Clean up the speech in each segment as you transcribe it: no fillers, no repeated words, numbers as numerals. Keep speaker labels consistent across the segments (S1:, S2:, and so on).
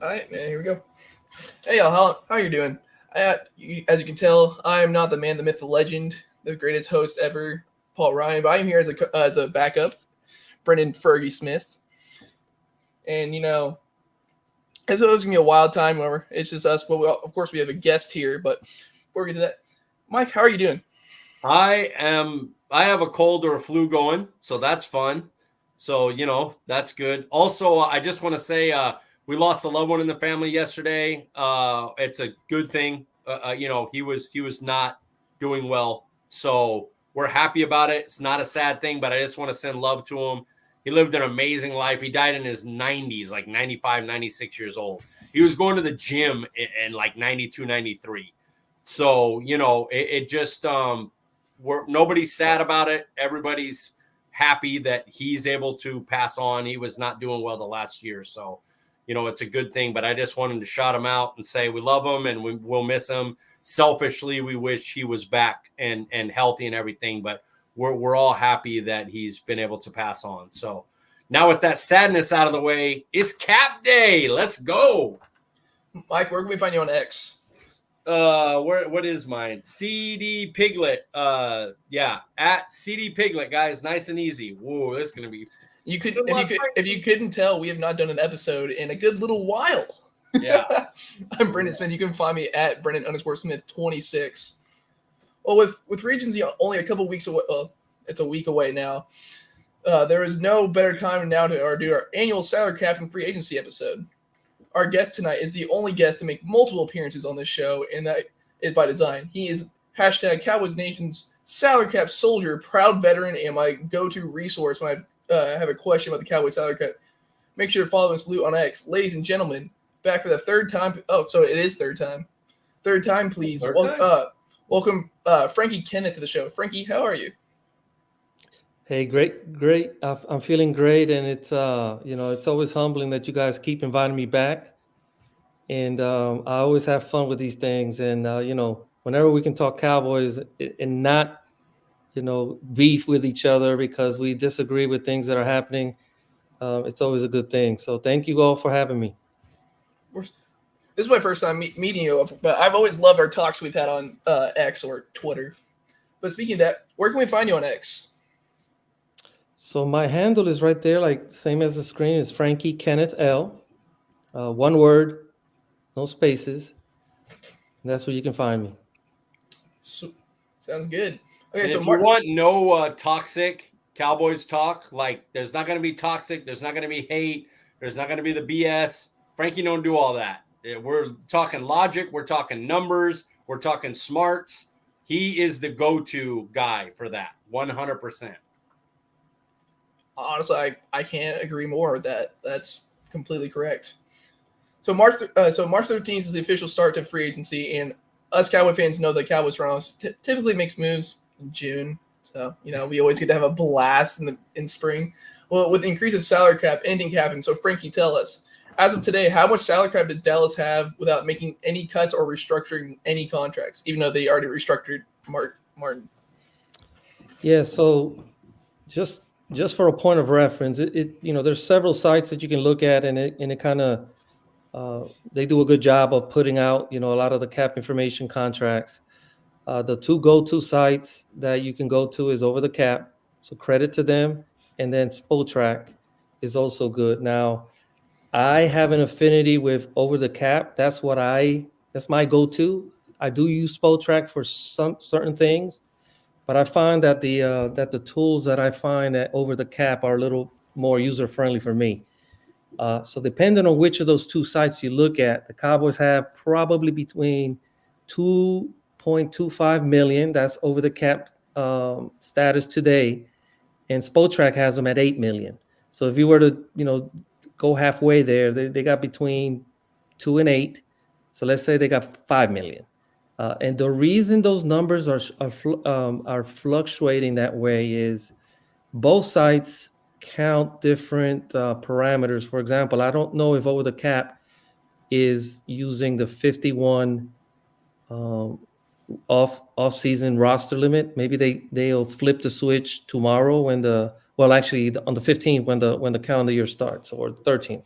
S1: All right, man. Here we go. Hey, y'all. How you doing? As you can tell, I am not the man, the myth, the legend, the greatest host ever, Paul Ryan. But I am here as a backup, Brendan Fergie Smith. And it's always gonna be a wild time. Whenever it's just us, but of course we have a guest here. But before we get to that, Mike, how are you doing?
S2: I have a cold or a flu going, so that's fun. So, that's good. Also, I just want to say we lost a loved one in the family yesterday. It's a good thing. He was not doing well. So, we're happy about it. It's not a sad thing, but I just want to send love to him. He lived an amazing life. He died in his 90s, like 95, 96 years old. He was going to the gym in like 92, 93. So, it just nobody's sad about it. Everybody's happy that he's able to pass on. He was not doing well the last year, so it's a good thing. But I just wanted to shout him out and say we love him and we'll miss him. Selfishly, we wish he was back and healthy and everything, but we're all happy that he's been able to pass on. So now with that sadness out of the way, it's Cap Day. Let's go.
S1: Mike, where can we find you on X?
S2: What is mine? CD Piglet. Yeah, at CD Piglet, guys. Nice and easy. Whoa, this is gonna be.
S1: If you couldn't tell, we have not done an episode in a good little while.
S2: Yeah.
S1: I'm Brendan Smith. You can find me at Brendan_Smith26. Well, with Regency only a couple weeks away, it's a week away now. There is no better time now to do our annual salary cap and free agency episode. Our guest tonight is the only guest to make multiple appearances on this show, and that is by design. He is hashtag Cowboys Nation's salary cap soldier, proud veteran, and my go-to resource when I have a question about the Cowboys salary cap. Make sure to follow and salute on X. Ladies and gentlemen, back for the third time. Oh, so it is third time. Third time, please. Welcome Frankie Kenneth to the show. Frankie, how are you?
S3: Hey, great. I'm feeling great, and it's it's always humbling that you guys keep inviting me back, and I always have fun with these things. And whenever we can talk Cowboys and not beef with each other because we disagree with things that are happening, it's always a good thing. So thank you all for having me.
S1: This is my first time meeting you, but I've always loved our talks we've had on X or Twitter. But speaking of that, where can we find you on X?
S3: So my handle is right there, like same as the screen. It's Frankie Kenneth L. One word, no spaces. And that's where you can find me.
S1: Sounds good.
S2: Okay, and so if you want no toxic Cowboys talk, like there's not going to be toxic, there's not going to be hate, there's not going to be the BS. Frankie don't do all that. We're talking logic, we're talking numbers, we're talking smarts. He is the go-to guy for that, 100%.
S1: Honestly, I can't agree more with that. That's completely correct. So March 13th is the official start to free agency, and us Cowboy fans know that Cowboys front office typically makes moves in June. So we always get to have a blast in spring. Well, with the increase of salary cap, anything can happen. So Frankie, tell us, as of today, how much salary cap does Dallas have without making any cuts or restructuring any contracts, even though they already restructured Martin?
S3: Yeah. So just for a point of reference, there's several sites that you can look at, and it kind of they do a good job of putting out a lot of the cap information contracts. The two go-to sites that you can go to is Over the Cap, so credit to them, and then Spotrac is also good. Now, I have an affinity with Over the Cap. That's my go-to. I do use Spotrac for some certain things. But I find that the tools that I find at Over the Cap are a little more user-friendly for me. So depending on which of those two sites you look at, the Cowboys have probably between 2.25 million. That's Over the Cap status today, and Spotrac has them at 8 million. So if you were to go halfway there, they got between 2 and 8. So let's say they got 5 million. And the reason those numbers are fluctuating that way is both sites count different parameters. For example, I don't know if Over the Cap is using the 51 off-season roster limit. Maybe they'll flip the switch tomorrow actually on the 15th when the calendar year starts, or 13th.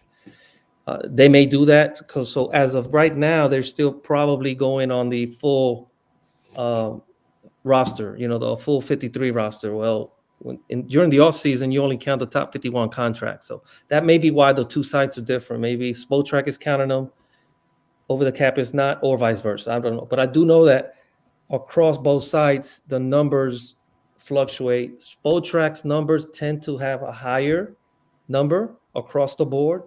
S3: They may do that because so as of right now, they're still probably going on the full roster, the full 53 roster. Well, during the off season, you only count the top 51 contracts. So that may be why the two sites are different. Maybe Spotrac is counting them, over the cap is not, or vice versa. I don't know. But I do know that across both sites, the numbers fluctuate. Spotrac's numbers tend to have a higher number across the board.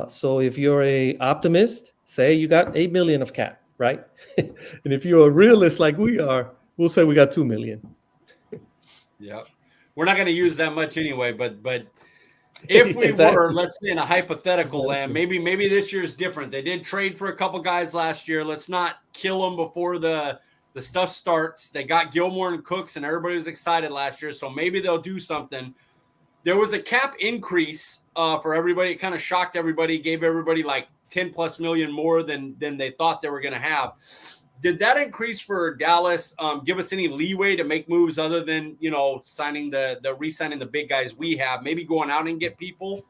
S3: So if you're a optimist, say you got 8 million of cap, right? And if you're a realist like we are, we'll say we got 2 million.
S2: Yeah, we're not going to use that much anyway. But if we were, let's say in a hypothetical land, maybe this year is different. They did trade for a couple guys last year. Let's not kill them before the stuff starts. They got Gilmore and Cooks, and everybody was excited last year. So maybe they'll do something. There was a cap increase for everybody. It kind of shocked everybody, gave everybody like 10 plus million more than they thought they were going to have. Did that increase for Dallas give us any leeway to make moves other than, signing re-signing the big guys we have, maybe going out and get people?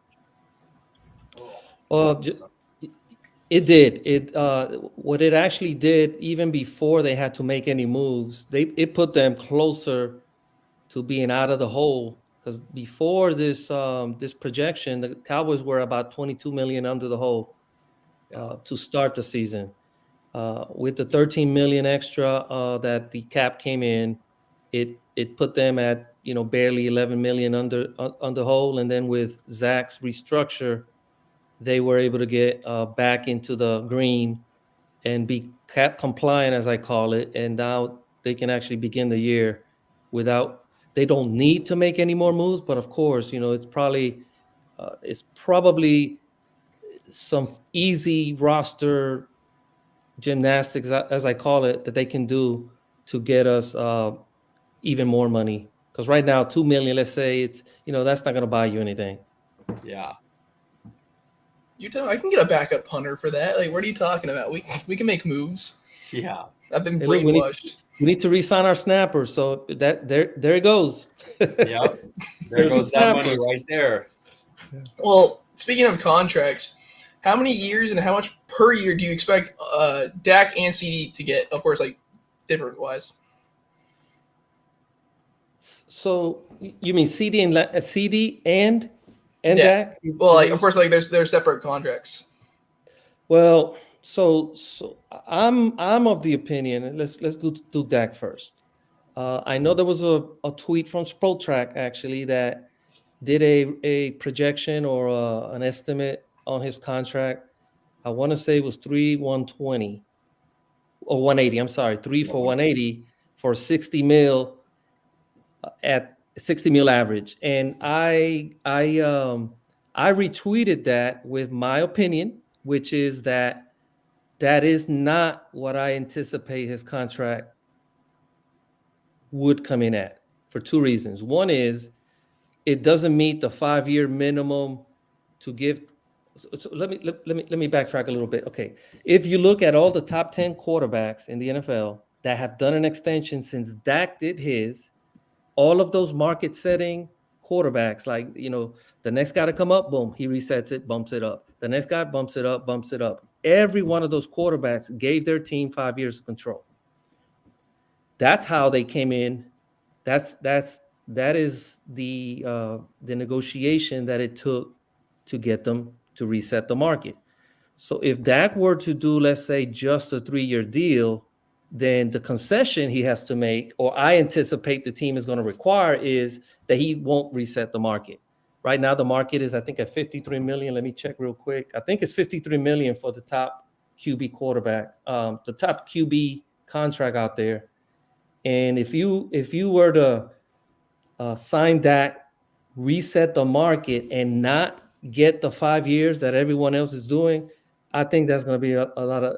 S3: Well, it did. What it actually did, even before they had to make any moves, it put them closer to being out of the hole. Because before this projection, the Cowboys were about 22 million under the hole to start the season. With the 13 million extra that the cap came in, it put them at barely 11 million under the hole, and then with Zach's restructure, they were able to get back into the green and be cap compliant, as I call it, and now they can actually begin the year without. They don't need to make any more moves, but of course, it's probably some easy roster gymnastics, as I call it, that they can do to get us even more money. Because right now, 2 million, let's say, it's that's not going to buy you anything.
S2: Yeah.
S1: You tell me, I can get a backup punter for that. Like, what are you talking about? We can make moves.
S2: Yeah.
S1: I've been brainwashed.
S3: We need to re-sign our snapper. So that there it goes.
S2: Yeah. There goes that money right there.
S1: Well, speaking of contracts, how many years and how much per year do you expect Dak and CD to get? Of course, like different wise.
S3: So you mean CD and Dak?
S1: Well, like of course, like there's separate contracts.
S3: Well, so I'm of the opinion. Let's do Dak first. I know there was a tweet from Spotrac actually that did a projection or an estimate on his contract. I want to say it was 3/120 or 180. I'm sorry, 3 for 180 for 60 mil at 60 mil average. And I retweeted that with my opinion, which is that is not what I anticipate his contract would come in at, for two reasons. One is it doesn't meet the 5-year minimum to give. So let me backtrack a little bit. Okay, if you look at all the top 10 quarterbacks in the NFL that have done an extension since Dak did his, all of those market setting quarterbacks, like the next guy to come up, boom, he resets it, bumps it up. The next guy bumps it up, bumps it up. Every one of those quarterbacks gave their team 5 years of control. That's how they came in. That is the negotiation that it took to get them to reset the market. So if Dak were to do, let's say, just a 3-year deal, then the concession he has to make, or I anticipate the team is going to require, is that he won't reset the market. Right now, the market is, I think, at 53 million. Let me check real quick. I think it's 53 million for the top QB quarterback, the top QB contract out there. And if you were to sign Dak, reset the market, and not get the 5 years that everyone else is doing, I think that's going to be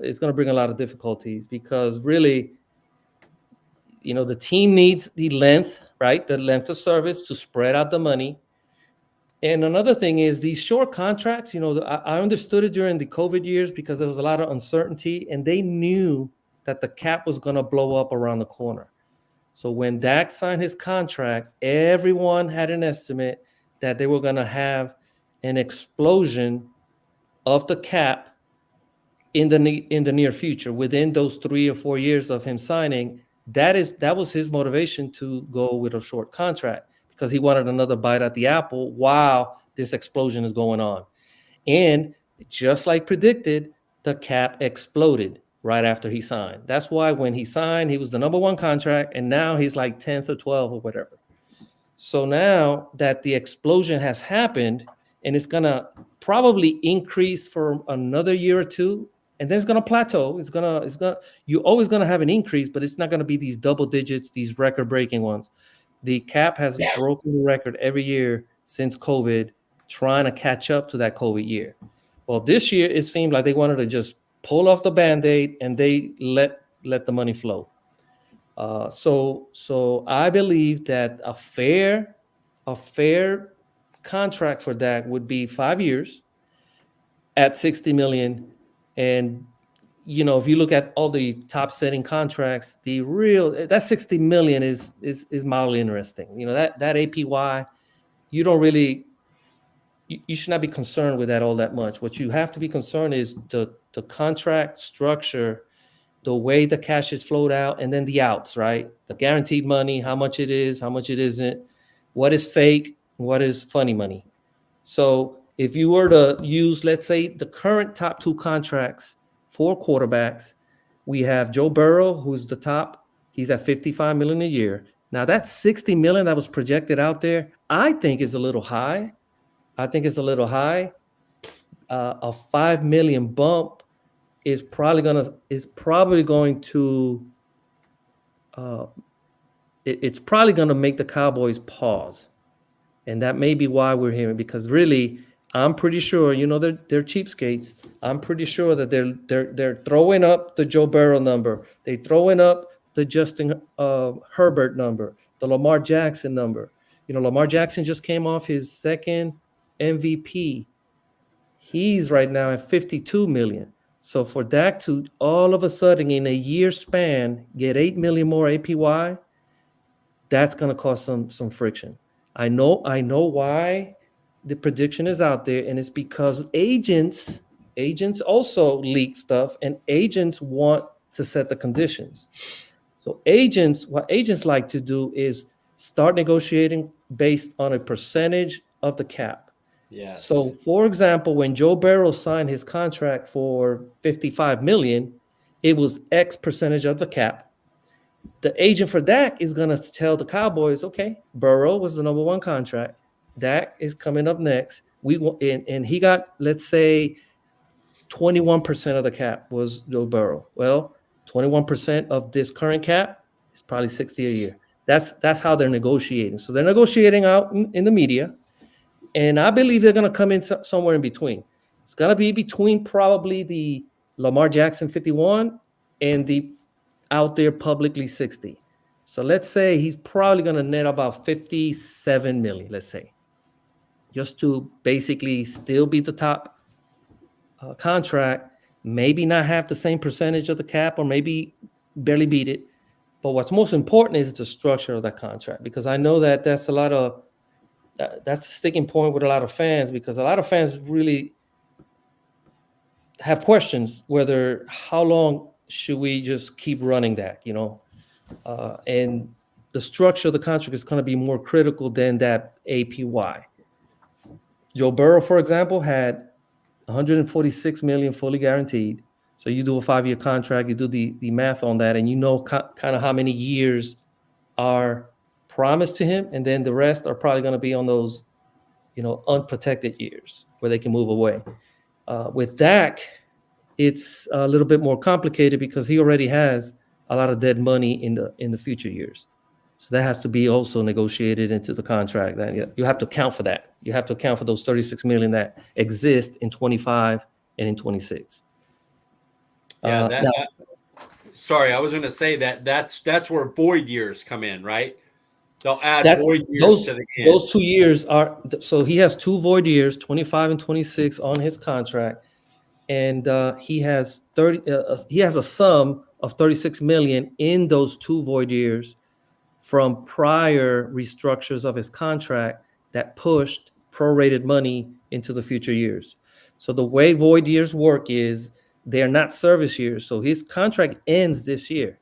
S3: it's going to bring a lot of difficulties, because really, the team needs the length, right? The length of service to spread out the money. And another thing is these short contracts, I understood it during the COVID years because there was a lot of uncertainty, and they knew that the cap was going to blow up around the corner. So when Dak signed his contract, everyone had an estimate that they were going to have an explosion of the cap in the near future, within those 3 or 4 years of him signing. That was his motivation to go with a short contract, because he wanted another bite at the apple while this explosion is going on. And just like predicted, the cap exploded right after he signed. That's why when he signed, he was the number 1 contract, and now he's like 10th or 12th or whatever. So now that the explosion has happened, and it's gonna probably increase for another year or two, and then it's gonna plateau. It's gonna you're always gonna have an increase, but it's not gonna be these double digits, these record-breaking ones. The cap has broken the record every year since COVID, trying to catch up to that COVID year. Well, this year it seemed like they wanted to just pull off the Band-Aid, and they let the money flow. So I believe that a fair contract for Dak would be 5 years at $60 million. And if you look at all the top setting contracts, that $60 million is mildly interesting. That APY, you don't really, you should not be concerned with that all that much. What you have to be concerned is the contract structure, the way the cash is flowed out, and then the outs, right? The guaranteed money, how much it is, how much it isn't, what is fake, what is funny money. So if you were to use, let's say, the current top 2 contracts for quarterbacks, we have Joe Burrow, who's the top. He's at $55 million a year. Now that $60 million that was projected out there, I think is a little high. A $5 million bump is probably going to make the Cowboys pause. And that may be why we're hearing, because really, I'm pretty sure, they're cheapskates. I'm pretty sure that they're throwing up the Joe Burrow number. They're throwing up the Justin Herbert number, the Lamar Jackson number. Lamar Jackson just came off his second MVP. He's right now at $52 million. So for Dak to all of a sudden in a year span get $8 million more APY, that's going to cause some friction. I know why the prediction is out there, and it's because agents also leak stuff, and agents want to set the conditions. So what agents like to do is start negotiating based on a percentage of the cap.
S2: Yes.
S3: So, for example, when Joe Burrow signed his contract for $55 million, it was X percentage of the cap. The agent for Dak is going to tell the Cowboys, okay, Burrow was the number 1 contract. Dak is coming up next. And he got, let's say, 21% of the cap was Joe Burrow. Well, 21% of this current cap is probably $60 a year. That's how they're negotiating. So they're negotiating out in the media. And I believe they're going to come in somewhere in between. It's going to be between probably the Lamar Jackson 51 and the out there publicly 60. So let's say he's probably going to net about $57 million, let's say, just to basically still be the top contract, maybe not have the same percentage of the cap, or maybe barely beat it. But what's most important is the structure of that contract, because I know that that's a sticking point with a lot of fans, because a lot of fans really have questions whether how long should we just keep running that, and the structure of the contract is going to be more critical than that APY. Joe Burrow, for example, had $146 million fully guaranteed. So you do a 5-year contract, you do the math on that, and kind of how many years are promised to him, and then the rest are probably going to be on those, unprotected years where they can move away. With Dak, it's a little bit more complicated because he already has a lot of dead money in the future years. So that has to be also negotiated into the contract. That you have to account for that. You have to account for those $36 million that exist in 25 and in 26.
S2: Yeah. Sorry, I was going to say that's where void years come in, right? They'll add void years to the end.
S3: Those 2 years are, so he has 2 void years, 25 and 26 on his contract. And he has a sum of $36 million in those 2 void years from prior restructures of his contract that pushed prorated money into the future years. So the way void years work is they're not service years. So his contract ends this year.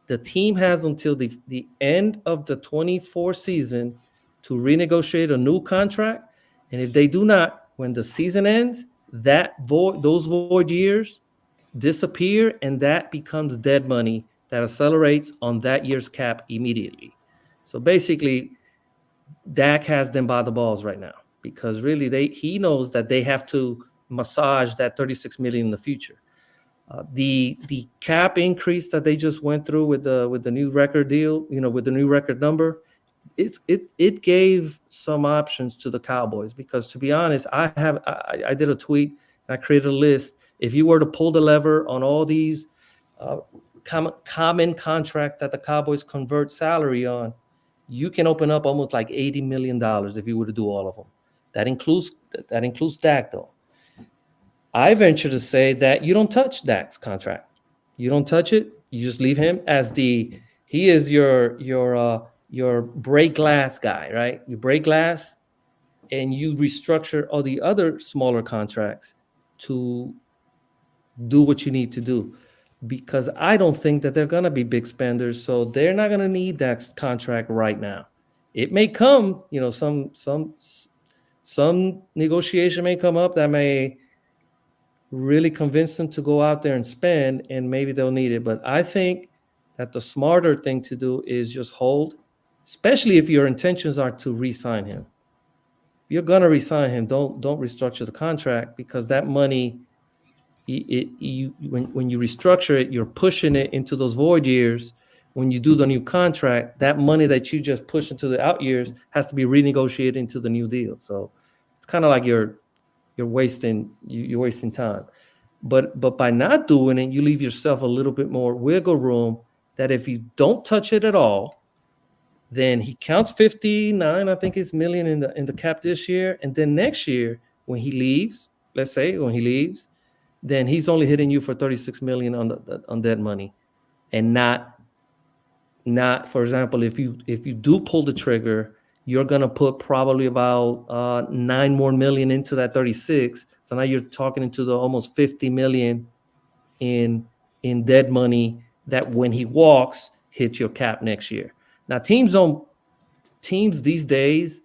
S3: The team has until the end of the 24 season to renegotiate a new contract. And if they do not, when the season ends, those void years disappear, and that becomes dead money that accelerates on that year's cap immediately. So basically, Dak has them by the balls right now because really he knows that they have to massage that 36 million in the future. The cap increase that they just went through with the new record deal, with the new record number, it gave some options to the Cowboys because, to be honest, I did a tweet. I created a list. If you were to pull the lever on all these common contracts that the Cowboys convert salary on, you can open up almost like $80 million if you were to do all of them. That includes Dak, though. I venture to say that you don't touch Dak's contract. You don't touch it. You just leave him as he is your break glass guy, right? You break glass and you restructure all the other smaller contracts to do what you need to do. Because I don't think that they're going to be big spenders, so they're not going to need that contract right now. It may come, some negotiation may come up that may really convince them to go out there and spend, and maybe they'll need it. But I think that the smarter thing to do is just hold, especially if your intentions are to re-sign him. If you're going to re-sign him, don't restructure the contract, because that money, when you restructure it, you're pushing it into those void years. When you do the new contract, that money that you just push into the out years has to be renegotiated into the new deal. So it's kind of like you're wasting time. But by not doing it, you leave yourself a little bit more wiggle room that if you don't touch it at all, then he counts 59, I think it's million in the cap this year. And then next year, when he leaves, then he's only hitting you for 36 million on that money, and not, for example, if you do pull the trigger, you're gonna put probably about 9 more million into that 36. So now you're talking into the almost 50 million in dead money that when he walks hits your cap next year. Now teams these days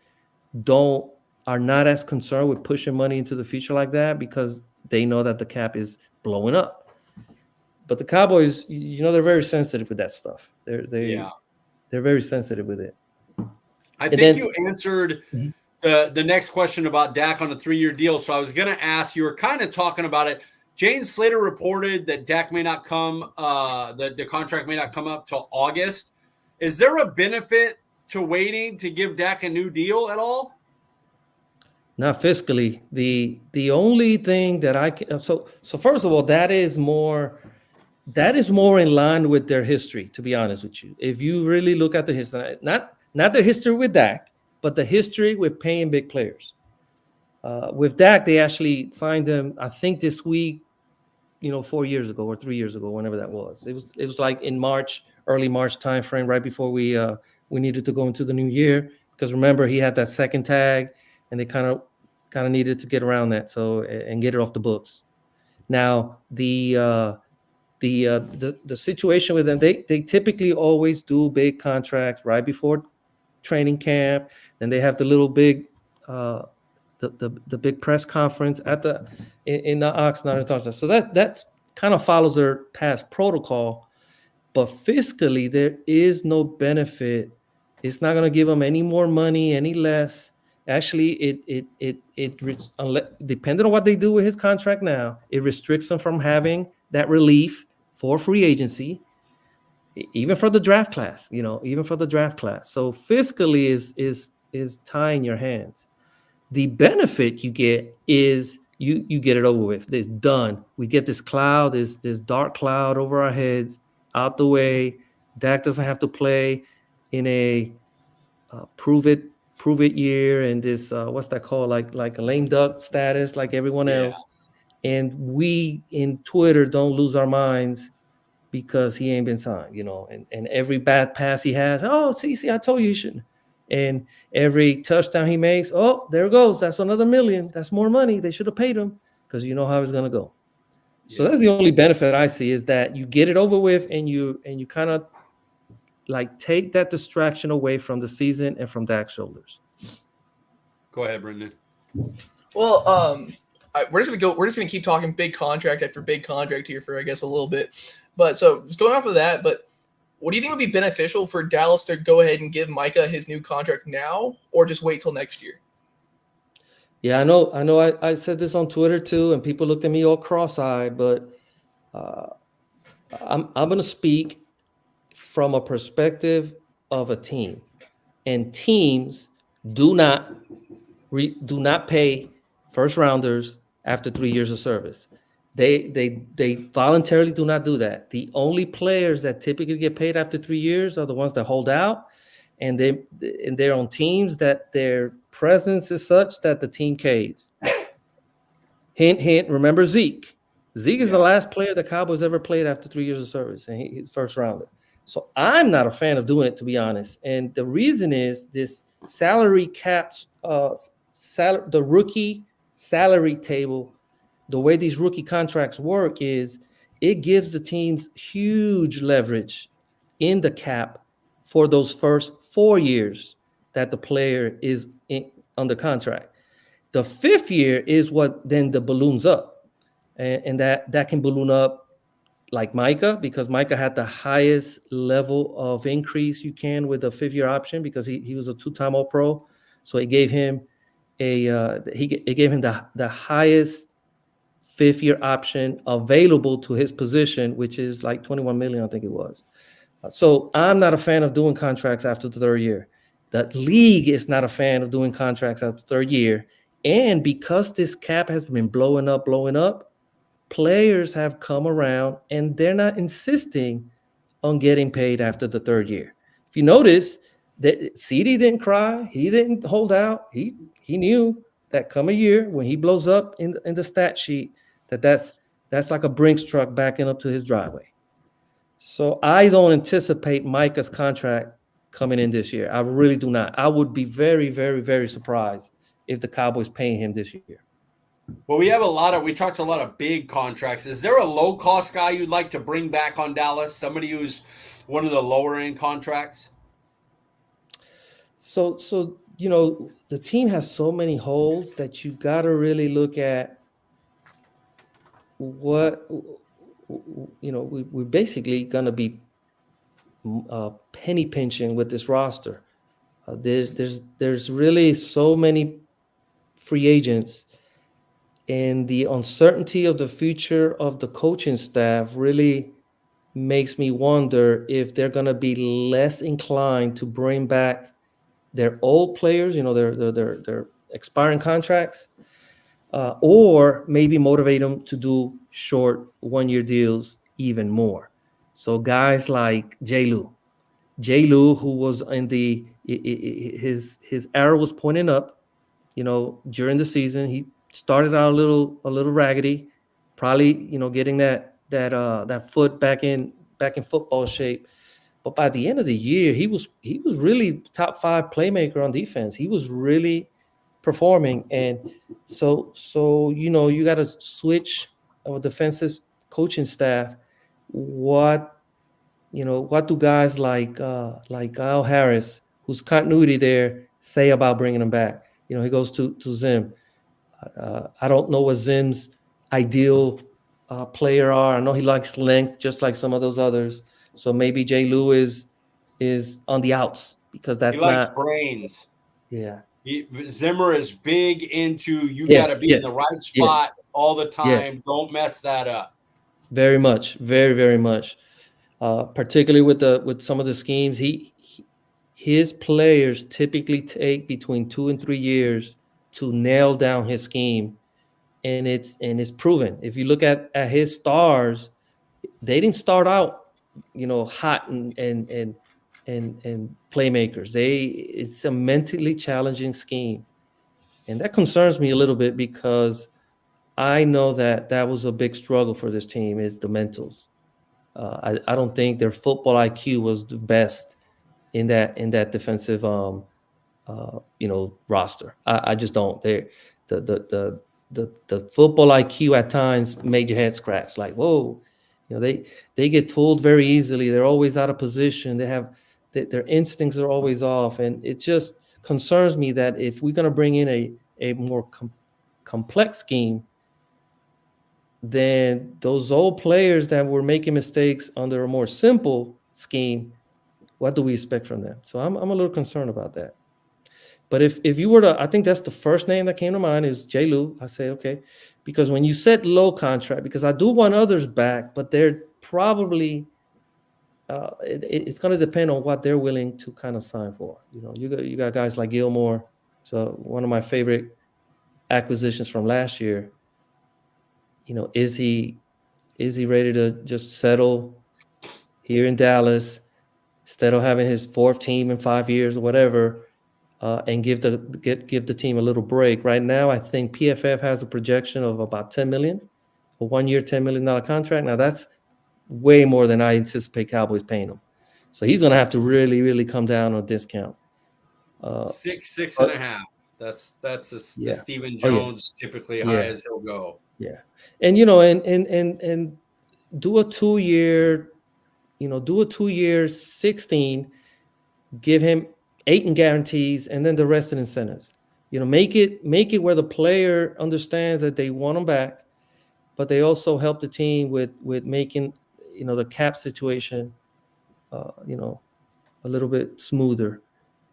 S3: are not as concerned with pushing money into the future like that, because they know that the cap is blowing up. But the Cowboys, they're very sensitive with that stuff. They're very sensitive with it.
S2: I think you answered the next question about Dak on a 3-year deal. So I was going to ask, you were kind of talking about it. Jane Slater reported that Dak may not come, that the contract may not come up till August. Is there a benefit to waiting to give Dak a new deal at all?
S3: Not fiscally. The only thing that I can, so first of all, that is more in line with their history, to be honest with you. If you really look at the history, not the history with Dak, but the history with paying big players. With Dak, they actually signed him, I think this week, 4 years ago or 3 years ago, whenever that was. It was like in March, early March timeframe, right before we needed to go into the new year. Because remember, he had that second tag, and they kind of needed to get around that, and get it off the books. Now the situation with them, they typically always do big contracts right before training camp. Then they have the little big the big press conference in the Oxnard. So that kind of follows their past protocol. But fiscally, there is no benefit. It's not going to give them any more money, any less. Actually, depending on what they do with his contract now, it restricts him from having that relief for free agency, even for the draft class. So fiscally is tying your hands. The benefit you get is you get it over with. It's done. We get this cloud, this dark cloud over our heads, out the way. Dak doesn't have to play in a prove it year, and this what's that called, like a lame duck status, like everyone else. And we in Twitter don't lose our minds because he ain't been signed, and every bad pass he has, see, I told you he shouldn't. And every touchdown he makes, oh, there it goes. That's another $1 million. That's more money. They should have paid him, because you know how it's gonna go. So that's the only benefit I see, is that you get it over with, and you kind of like take that distraction away from the season and from Dak's shoulders.
S2: Go ahead, Brendan.
S1: Well, we're just gonna keep talking big contract after big contract here for, I guess, a little bit. But so just going off of that, but what do you think would be beneficial for Dallas to go ahead and give Micah his new contract now, or just wait till next year?
S3: Yeah, I know. I said this on Twitter too, and people looked at me all cross-eyed. But I'm going to speak from a perspective of a team, and teams do not pay first rounders after 3 years of service. They voluntarily do not do that. The only players that typically get paid after 3 years are the ones that hold out, and they're on teams that their presence is such that the team caves. Hint, hint. Remember Zeke. Zeke is the last player the Cowboys ever played after 3 years of service, and he's first rounder. So I'm not a fan of doing it, to be honest. And the reason is this salary caps, the rookie salary table. The way these rookie contracts work is it gives the teams huge leverage in the cap for those first 4 years that the player is under contract. The 5th year is what then the balloons up, and that can balloon up like Micah, because Micah had the highest level of increase you can with a 5th year option, because he was a 2-time All-Pro, so it gave him the highest 5th year option available to his position, which is like $21 million, I think it was. So I'm not a fan of doing contracts after the 3rd year. The league is not a fan of doing contracts after the 3rd year. And because this cap has been blowing up, players have come around and they're not insisting on getting paid after the 3rd year. If you notice that CD didn't cry, he didn't hold out. He knew that come a year when he blows up in the stat sheet, that's like a Brinks truck backing up to his driveway. So I don't anticipate Micah's contract coming in this year. I really do not. I would be very, very, very surprised if the Cowboys paying him this year.
S2: Well, we talked a lot of big contracts. Is there a low-cost guy you'd like to bring back on Dallas? Somebody who's one of the lower-end contracts?
S3: So the team has so many holes that you got to really look at what, we're basically going to be penny pinching with this roster. There's really so many free agents, and the uncertainty of the future of the coaching staff really makes me wonder if they're going to be less inclined to bring back their old players, their expiring contracts, or maybe motivate them to do short 1-year deals even more. So guys like J. Lou, who was in his arrow was pointing up, during the season. He started out a little raggedy, probably, getting that foot back in football shape. But by the end of the year, he was really top 5 playmaker on defense. He was really performing. And so you got to switch our defensive coaching staff. What do guys like Al Harris, whose continuity there, say about bringing him back? He goes to Zim. I don't know what Zim's ideal player are. I know he likes length, just like some of those others. So maybe J. Lou is on the outs, because he likes
S2: brains.
S3: Yeah.
S2: Zimmer is big into got to be in the right spot all the time. Yes. Don't mess that up.
S3: Very much, very, very much. Particularly with some of the schemes, his players typically take between 2 and 3 years to nail down his scheme, and it's proven. If you look at his stars, they didn't start out, hot and playmakers. It's a mentally challenging scheme, and that concerns me a little bit, because I know that was a big struggle for this team, is the mentals. I don't think their football IQ was the best in that defensive roster. I just don't. The football IQ at times made your head scratch. Like, whoa, they get fooled very easily. They're always out of position. They have their instincts are always off, and it just concerns me that if we're going to bring in a more complex scheme, then those old players that were making mistakes under a more simple scheme, what do we expect from them? So I'm a little concerned about that. But if you were to, I think that's the first name that came to mind is J. Lou. I say, okay, because when you set low contract, because I do want others back, but they're probably, it's going to depend on what they're willing to kind of sign for. You got guys like Gilmore. So one of my favorite acquisitions from last year. Is he ready to just settle here in Dallas instead of having his fourth team in 5 years or whatever? And give the team a little break. Right now, I think PFF has a projection of about $10 million, a 1 year, $10 million contract. Now that's way more than I anticipate Cowboys paying him. So he's going to have to really, really come down on discount.
S2: 6.5. That's the Stephen Jones typically high as he'll go.
S3: Yeah, and and do a 2 year, do a 2 year 16, give him 8 in guarantees, and then the rest in incentives. Make it where the player understands that they want him back, but they also help the team with making the cap situation a little bit smoother.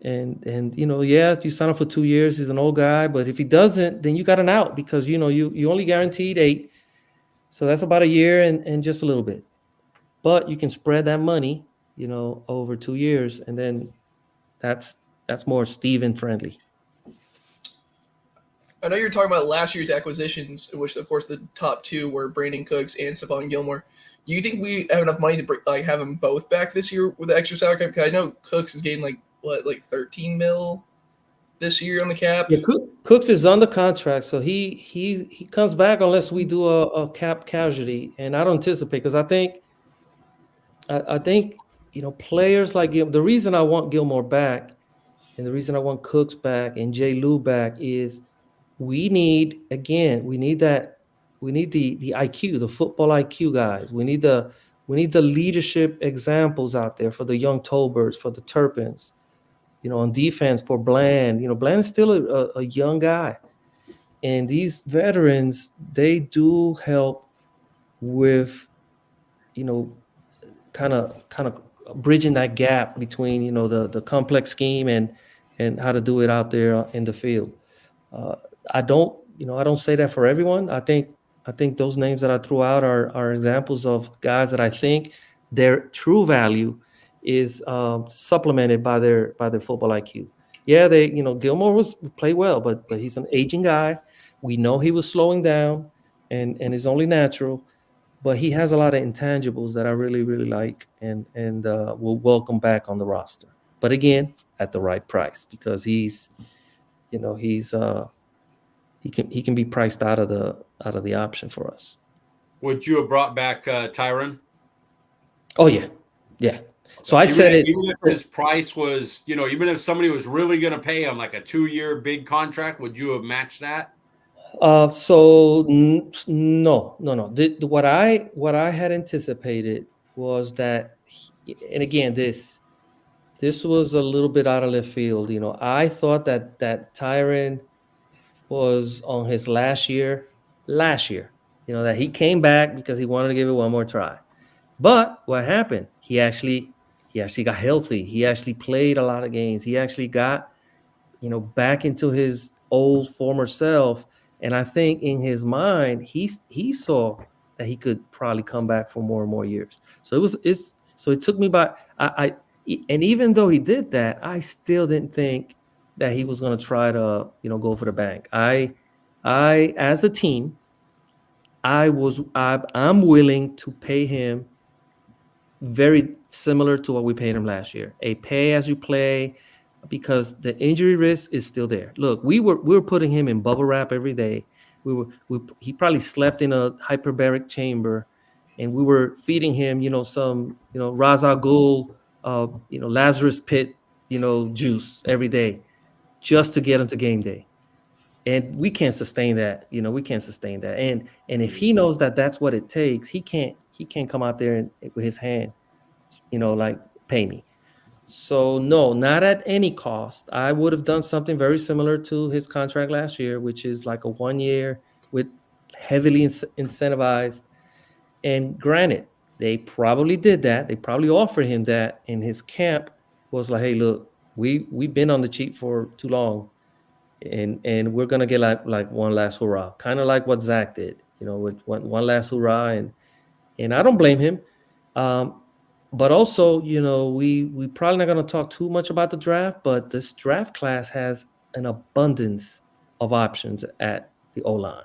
S3: And you sign up for 2 years. He's an old guy, but if he doesn't, then you got an out because you only guaranteed 8, so that's about a year and just a little bit. But you can spread that money, over 2 years, and then that's more Steven friendly.
S1: I know you're talking about last year's acquisitions, which of course the top 2 were Brandon Cooks and Stephon Gilmore. Do you think we have enough money to have them both back this year with the extra salary cap? Because I know Cooks is getting like 13 mil this year on the cap.
S3: Yeah, Cooks is under contract, so he comes back unless we do a cap casualty, and I don't anticipate because I think players like Gilmore. The reason I want Gilmore back, and the reason I want Cooks back and J. Lou back is we need the IQ, the football IQ guys. We need the leadership examples out there for the young Tolberts, for the Turpins, on defense for Bland. Bland is still a young guy, and these veterans, they do help with, kind of bridging that gap between the complex scheme and how to do it out there in the field. I don't say that for everyone. I think those names that I threw out are examples of guys that I think their true value is supplemented by their football IQ. Yeah, Gilmore played well, but he's an aging guy. We know he was slowing down, and it's only natural. But he has a lot of intangibles that I really, really like, and will welcome back on the roster. But again, at the right price, because he can be priced out of the option for us.
S2: Would you have brought back Tyron?
S3: Oh yeah. So I said it.
S2: Even if his price was, even if somebody was really going to pay him like a 2-year big contract, would you have matched that?
S3: So no. What I had anticipated was that, and again, this was a little bit out of left field. I thought that Tyron was on his last year, that he came back because he wanted to give it one more try. But what happened? He actually got healthy. He actually played a lot of games. He actually got, back into his old former self. And I think in his mind, he saw that he could probably come back for more and more years. So it took me by, and even though he did that, I still didn't think that he was going to try to, go for the bank. I as a team, I'm willing to pay him very similar to what we paid him last year, a pay as you play, because the injury risk is still there. Look, we were putting him in bubble wrap every day. He probably slept in a hyperbaric chamber, and we were feeding him, some, Ra's al Ghul, Lazarus Pit, juice every day. just to get him to game day. And we can't sustain that. We can't sustain that. And if he knows that that's what it takes, he can't come out there and with his hand, like, pay me. So no, not at any cost. I would have done something very similar to his contract last year, which is like a 1 year with heavily incentivized. And granted, they probably did that. They probably offered him that, and his camp was like, "Hey, look, we've been on the cheap for too long, and we're gonna get like one last hurrah," kind of like what Zach did, with one last hurrah, and I don't blame him. But also, we probably not going to talk too much about the draft, but this draft class has an abundance of options at the O-line.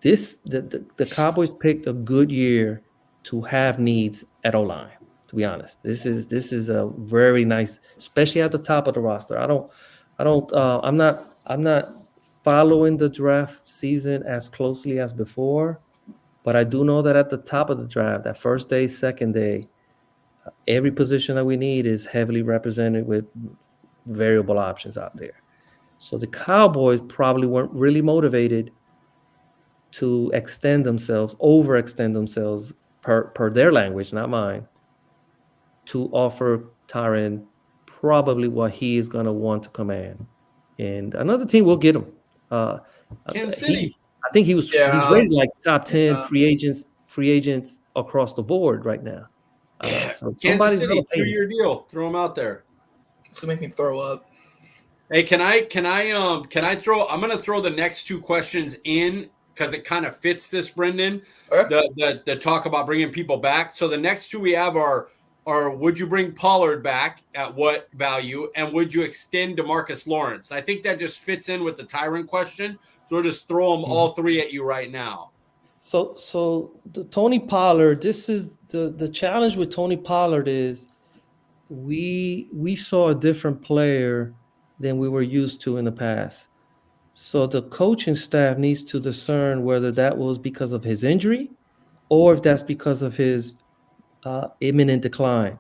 S3: The Cowboys picked a good year to have needs at O-line, to be honest. This is a very nice, especially at the top of the roster. I'm not following the draft season as closely as before, but I do know that at the top of the draft, that first day, second day, every position that we need is heavily represented with variable options out there. So the Cowboys probably weren't really motivated to overextend themselves per their language, not mine, to offer Tyron probably what he is going to want to command. And another team will get him.
S2: Kansas City.
S3: I think he's rated like top 10 free agents across the board right now. So
S2: Kansas City, 2-year deal. Throw him out there.
S1: This will make me throw up.
S2: Hey, can I throw? I'm going to throw the next two questions in because it kind of fits this, Brendan. Okay. The talk about bringing people back. So the next two we have are would you bring Pollard back at what value, and would you extend DeMarcus Lawrence? I think that just fits in with the Tyron question. So we'll just throw them all three at you right now.
S3: So the Tony Pollard, this is the challenge with Tony Pollard is we saw a different player than we were used to in the past. So the coaching staff needs to discern whether that was because of his injury or if that's because of his imminent decline.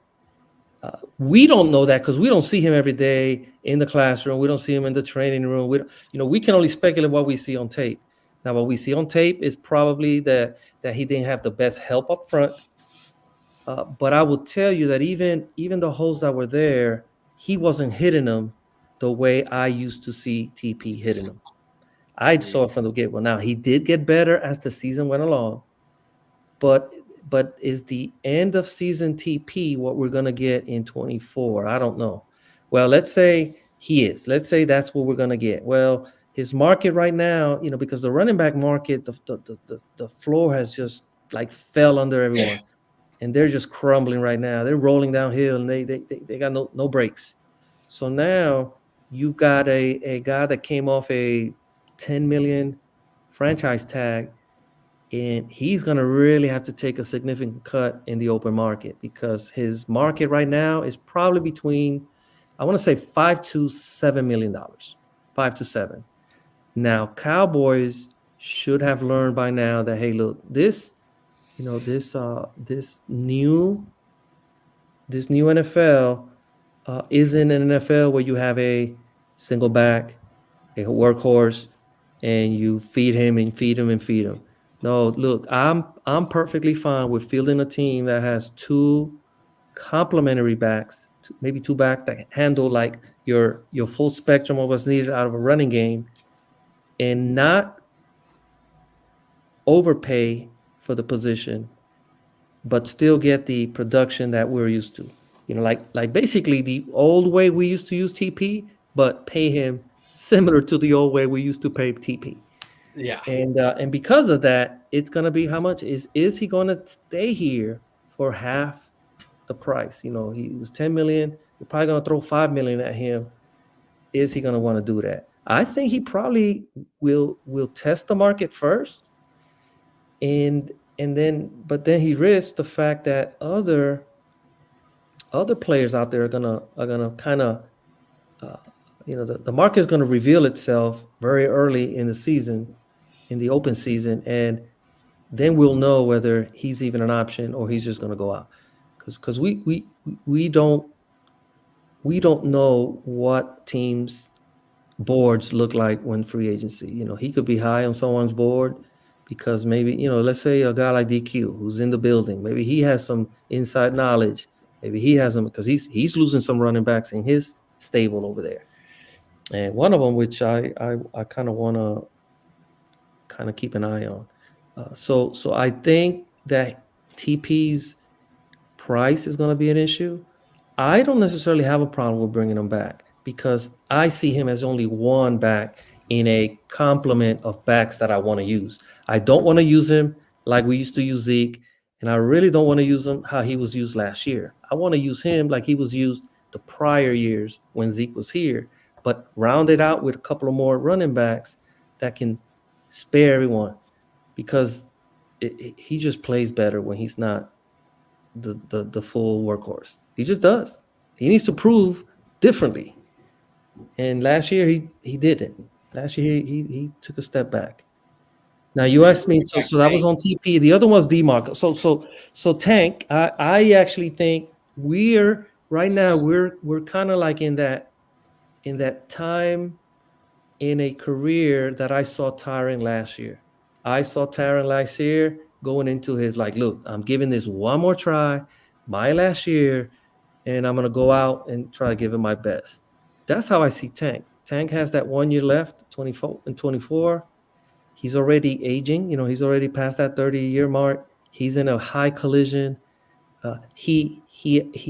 S3: We don't know that because we don't see him every day in the classroom. We don't see him in the training room. We can only speculate what we see on tape. Now, what we see on tape is probably that he didn't have the best help up front. But I will tell you that even the holes that were there, he wasn't hitting them the way I used to see TP hitting them. I saw it from the get-go. Now, he did get better as the season went along. But is the end of season TP what we're going to get in 24? I don't know. Well, let's say he is. Let's say that's what we're going to get. Well, his market right now, because the running back market, the floor has just like fell under everyone, and they're just crumbling right now. They're rolling downhill, and they got no brakes. So now you got a guy that came off a $10 million franchise tag, and he's going to really have to take a significant cut in the open market because his market right now is probably between, I want to say $5 to $7 million, 5 to 7. Now, Cowboys should have learned by now that, hey, look, this new NFL isn't an NFL where you have a single back, a workhorse, and you feed him and feed him and feed him. No, look, I'm perfectly fine with fielding a team that has two complementary backs, maybe two backs that handle like your full spectrum of what's needed out of a running game, and not overpay for the position, but still get the production that we're used to. Like basically the old way we used to use TP, but pay him similar to the old way we used to pay TP.
S2: Yeah.
S3: And because of that, it's going to be how much is he going to stay here for half the price? He was 10 million. You're probably going to throw 5 million at him. Is he going to want to do that? I think he probably will test the market first. And then he risks the fact that other players out there are gonna kind of the market is going to reveal itself very early in the season, in the open season, and then we'll know whether he's even an option or he's just going to go out, because we don't know what teams boards look like when free agency. He could be high on someone's board because maybe, let's say a guy like DQ who's in the building, maybe he has some inside knowledge. Maybe he has them because he's losing some running backs in his stable over there. And one of them, which I kind of want to kind of keep an eye on. So I think that TP's price is going to be an issue. I don't necessarily have a problem with bringing him back because I see him as only one back in a complement of backs that I want to use. I don't want to use him like we used to use Zeke, and I really don't want to use him how he was used last year. I want to use him like he was used the prior years when Zeke was here, but round it out with a couple of more running backs that can spare everyone because he just plays better when he's not the full workhorse. He just does. He needs to prove differently. And last year he didn't. Last year he took a step back. Now you asked me, so that was on TP. The other one was DMARC. So Tank, I actually think we're right now we're kind of like in that time in a career that I saw Tyron last year. I saw Tyron last year going into his like, look, I'm giving this one more try, my last year, and I'm gonna go out and try to give it my best. That's how I see Tank. Tank has that 1 year left, 24 and 24. He's already aging. He's already past that 30-year mark. He's in a high collision. He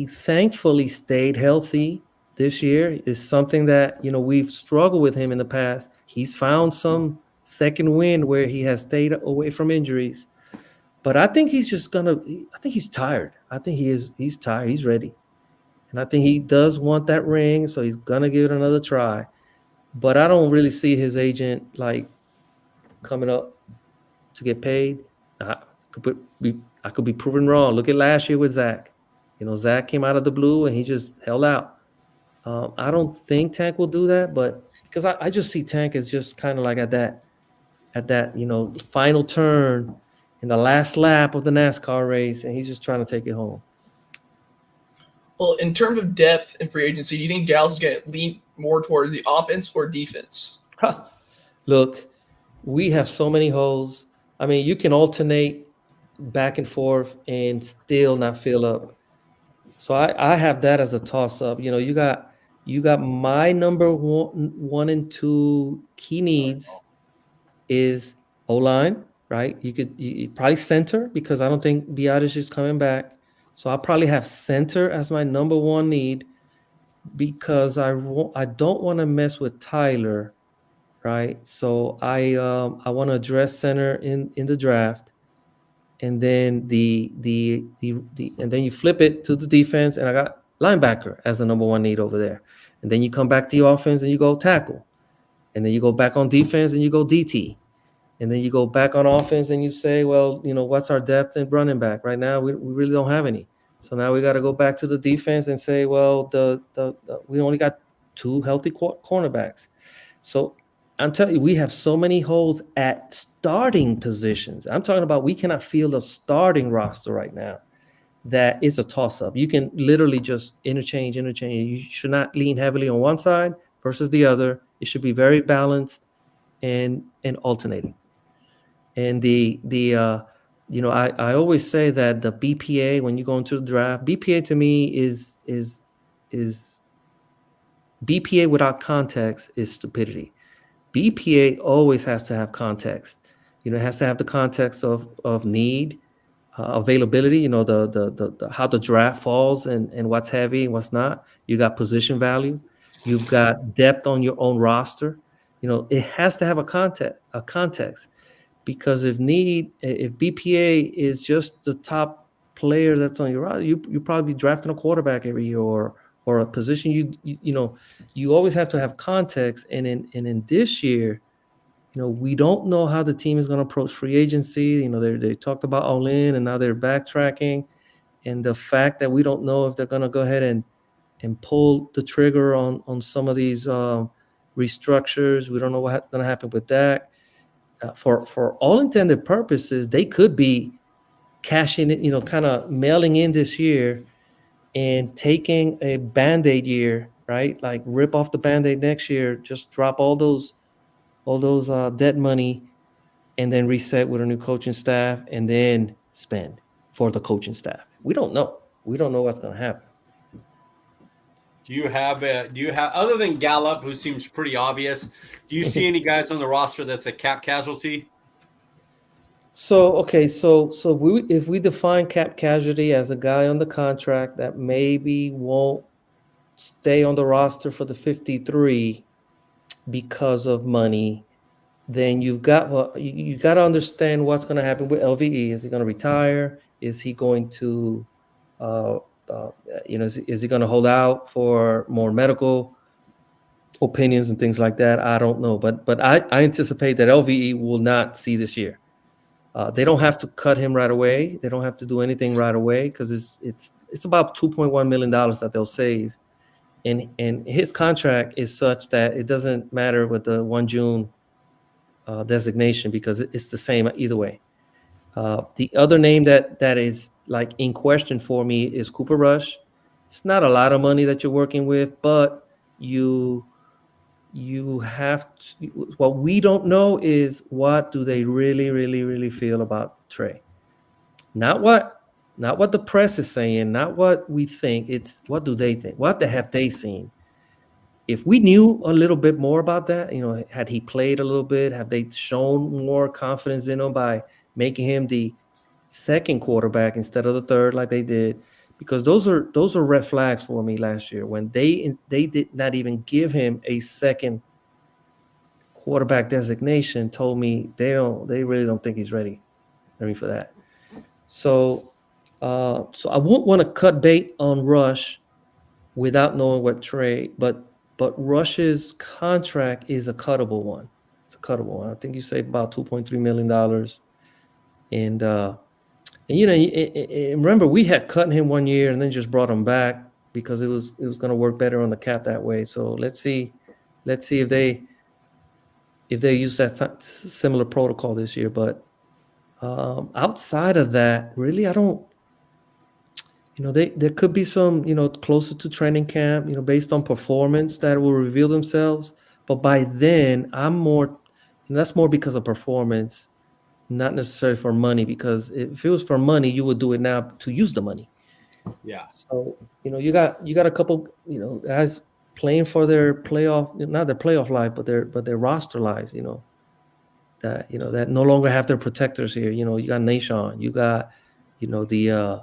S3: thankfully stayed healthy this year. Is something that we've struggled with him in the past. He's found some second wind where he has stayed away from injuries. But I think he's just I think he's tired. I think he's tired. He's ready. And I think he does want that ring, so he's gonna give it another try. But I don't really see his agent like coming up to get paid. I could be proven wrong. Look at last year with Zach. Zach came out of the blue and he just held out. I don't think Tank will do that, but because I just see Tank as just kind of like at that final turn in the last lap of the NASCAR race, and he's just trying to take it home.
S1: Well, in terms of depth and free agency, do you think Dallas is going to lean more towards the offense or defense?
S3: Look, we have so many holes. I mean, you can alternate back and forth and still not fill up. So I have that as a toss-up. You got my number one and two key needs is O-line, right? You probably center because I don't think Biadasz is coming back. So I'll probably have center as my number one need because I don't want to mess with Tyler, right? So I want to address center in the draft, and then and then you flip it to the defense, and I got linebacker as the number one need over there, and then you come back to your offense and you go tackle, and then you go back on defense and you go DT. And then you go back on offense and you say, well, what's our depth in running back? Right now, we really don't have any. So now we got to go back to the defense and say, well, we only got two healthy cornerbacks. So I'm telling you, we have so many holes at starting positions. I'm talking about we cannot field a starting roster right now. That is a toss-up. You can literally just interchange. You should not lean heavily on one side versus the other. It should be very balanced and alternating. And I always say that the BPA when you go into the draft, BPA to me is BPA without context is stupidity. BPA always has to have context. It has to have the context of need, availability. The how the draft falls and what's heavy and what's not. You got position value. You've got depth on your own roster. It has to have a context. Because if BPA is just the top player that's on your roster, you probably be drafting a quarterback every year or a position. You always have to have context. And in this year, we don't know how the team is going to approach free agency. They talked about all in, and now they're backtracking. And the fact that we don't know if they're going to go ahead and pull the trigger on some of these restructures, we don't know what's going to happen with that. For all intended purposes, they could be cashing it, kind of mailing in this year and taking a Band-Aid year, right? Like rip off the Band-Aid next year, just drop all those dead money, and then reset with a new coaching staff, and then spend for the coaching staff. We don't know. We don't know what's going to happen.
S2: Do you have other than Gallup, who seems pretty obvious? Do you see any guys on the roster that's a cap casualty?
S3: So okay, so if we define cap casualty as a guy on the contract that maybe won't stay on the roster for the 53 because of money, then you got to understand what's going to happen with LVE. Is he going to retire? Is he going to, is he going to hold out for more medical opinions and things like that? I don't know, but I anticipate that LVE will not see this year. They don't have to cut him right away. They don't have to do anything right away because it's about $2.1 million that they'll save, and his contract is such that it doesn't matter with the 1 June designation because it's the same either way. The other name that is like in question for me is Cooper Rush. It's not a lot of money that you're working with, but you have to, what we don't know is what do they really feel about Trey. Not what the press is saying, not what we think. It's what do they think? What have they seen? If we knew a little bit more about that, had he played a little bit, have they shown more confidence in him by making him the second quarterback instead of the third like they did? Because those are red flags for me last year when they did not even give him a second quarterback designation. Told me they really don't think he's ready for that. So I won't want to cut bait on Rush without knowing what Trey, but Rush's contract is a cuttable one. It's a cuttable one. I think you save about $2.3 million, and remember we had cut him 1 year and then just brought him back because it was going to work better on the cap that way. So let's see if they use that similar protocol this year. But outside of that, really, I don't. There could be some, closer to training camp, based on performance that will reveal themselves. But by then, I'm more, and that's more because of performance, not necessarily for money. Because if it was for money, you would do it now to use the money.
S2: Yeah.
S3: So you got a couple, guys playing for their playoff, not their playoff life, but their roster lives. That no longer have their protectors here. You got Nashawn, you got, the.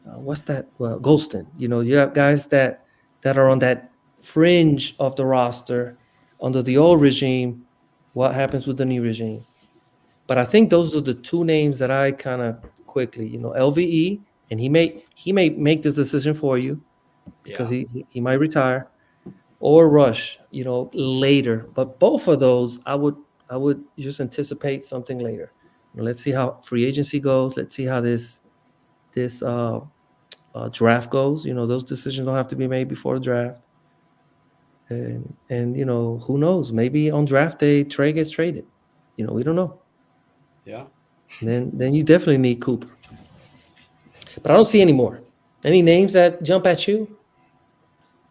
S3: What's that? Well, Golston. You have guys that are on that fringe of the roster under the old regime. What happens with the new regime? But I think those are the two names that I kind of quickly, LVE, and he may make this decision for you because he might retire, or Rush, later. But both of those, I would just anticipate something later. Let's see how free agency goes. Let's see how this draft goes. Those decisions don't have to be made before the draft. And who knows? Maybe on draft day, Trey gets traded. We don't know.
S2: Yeah.
S3: Then you definitely need Cooper. But I don't see any more. Any names that jump at you?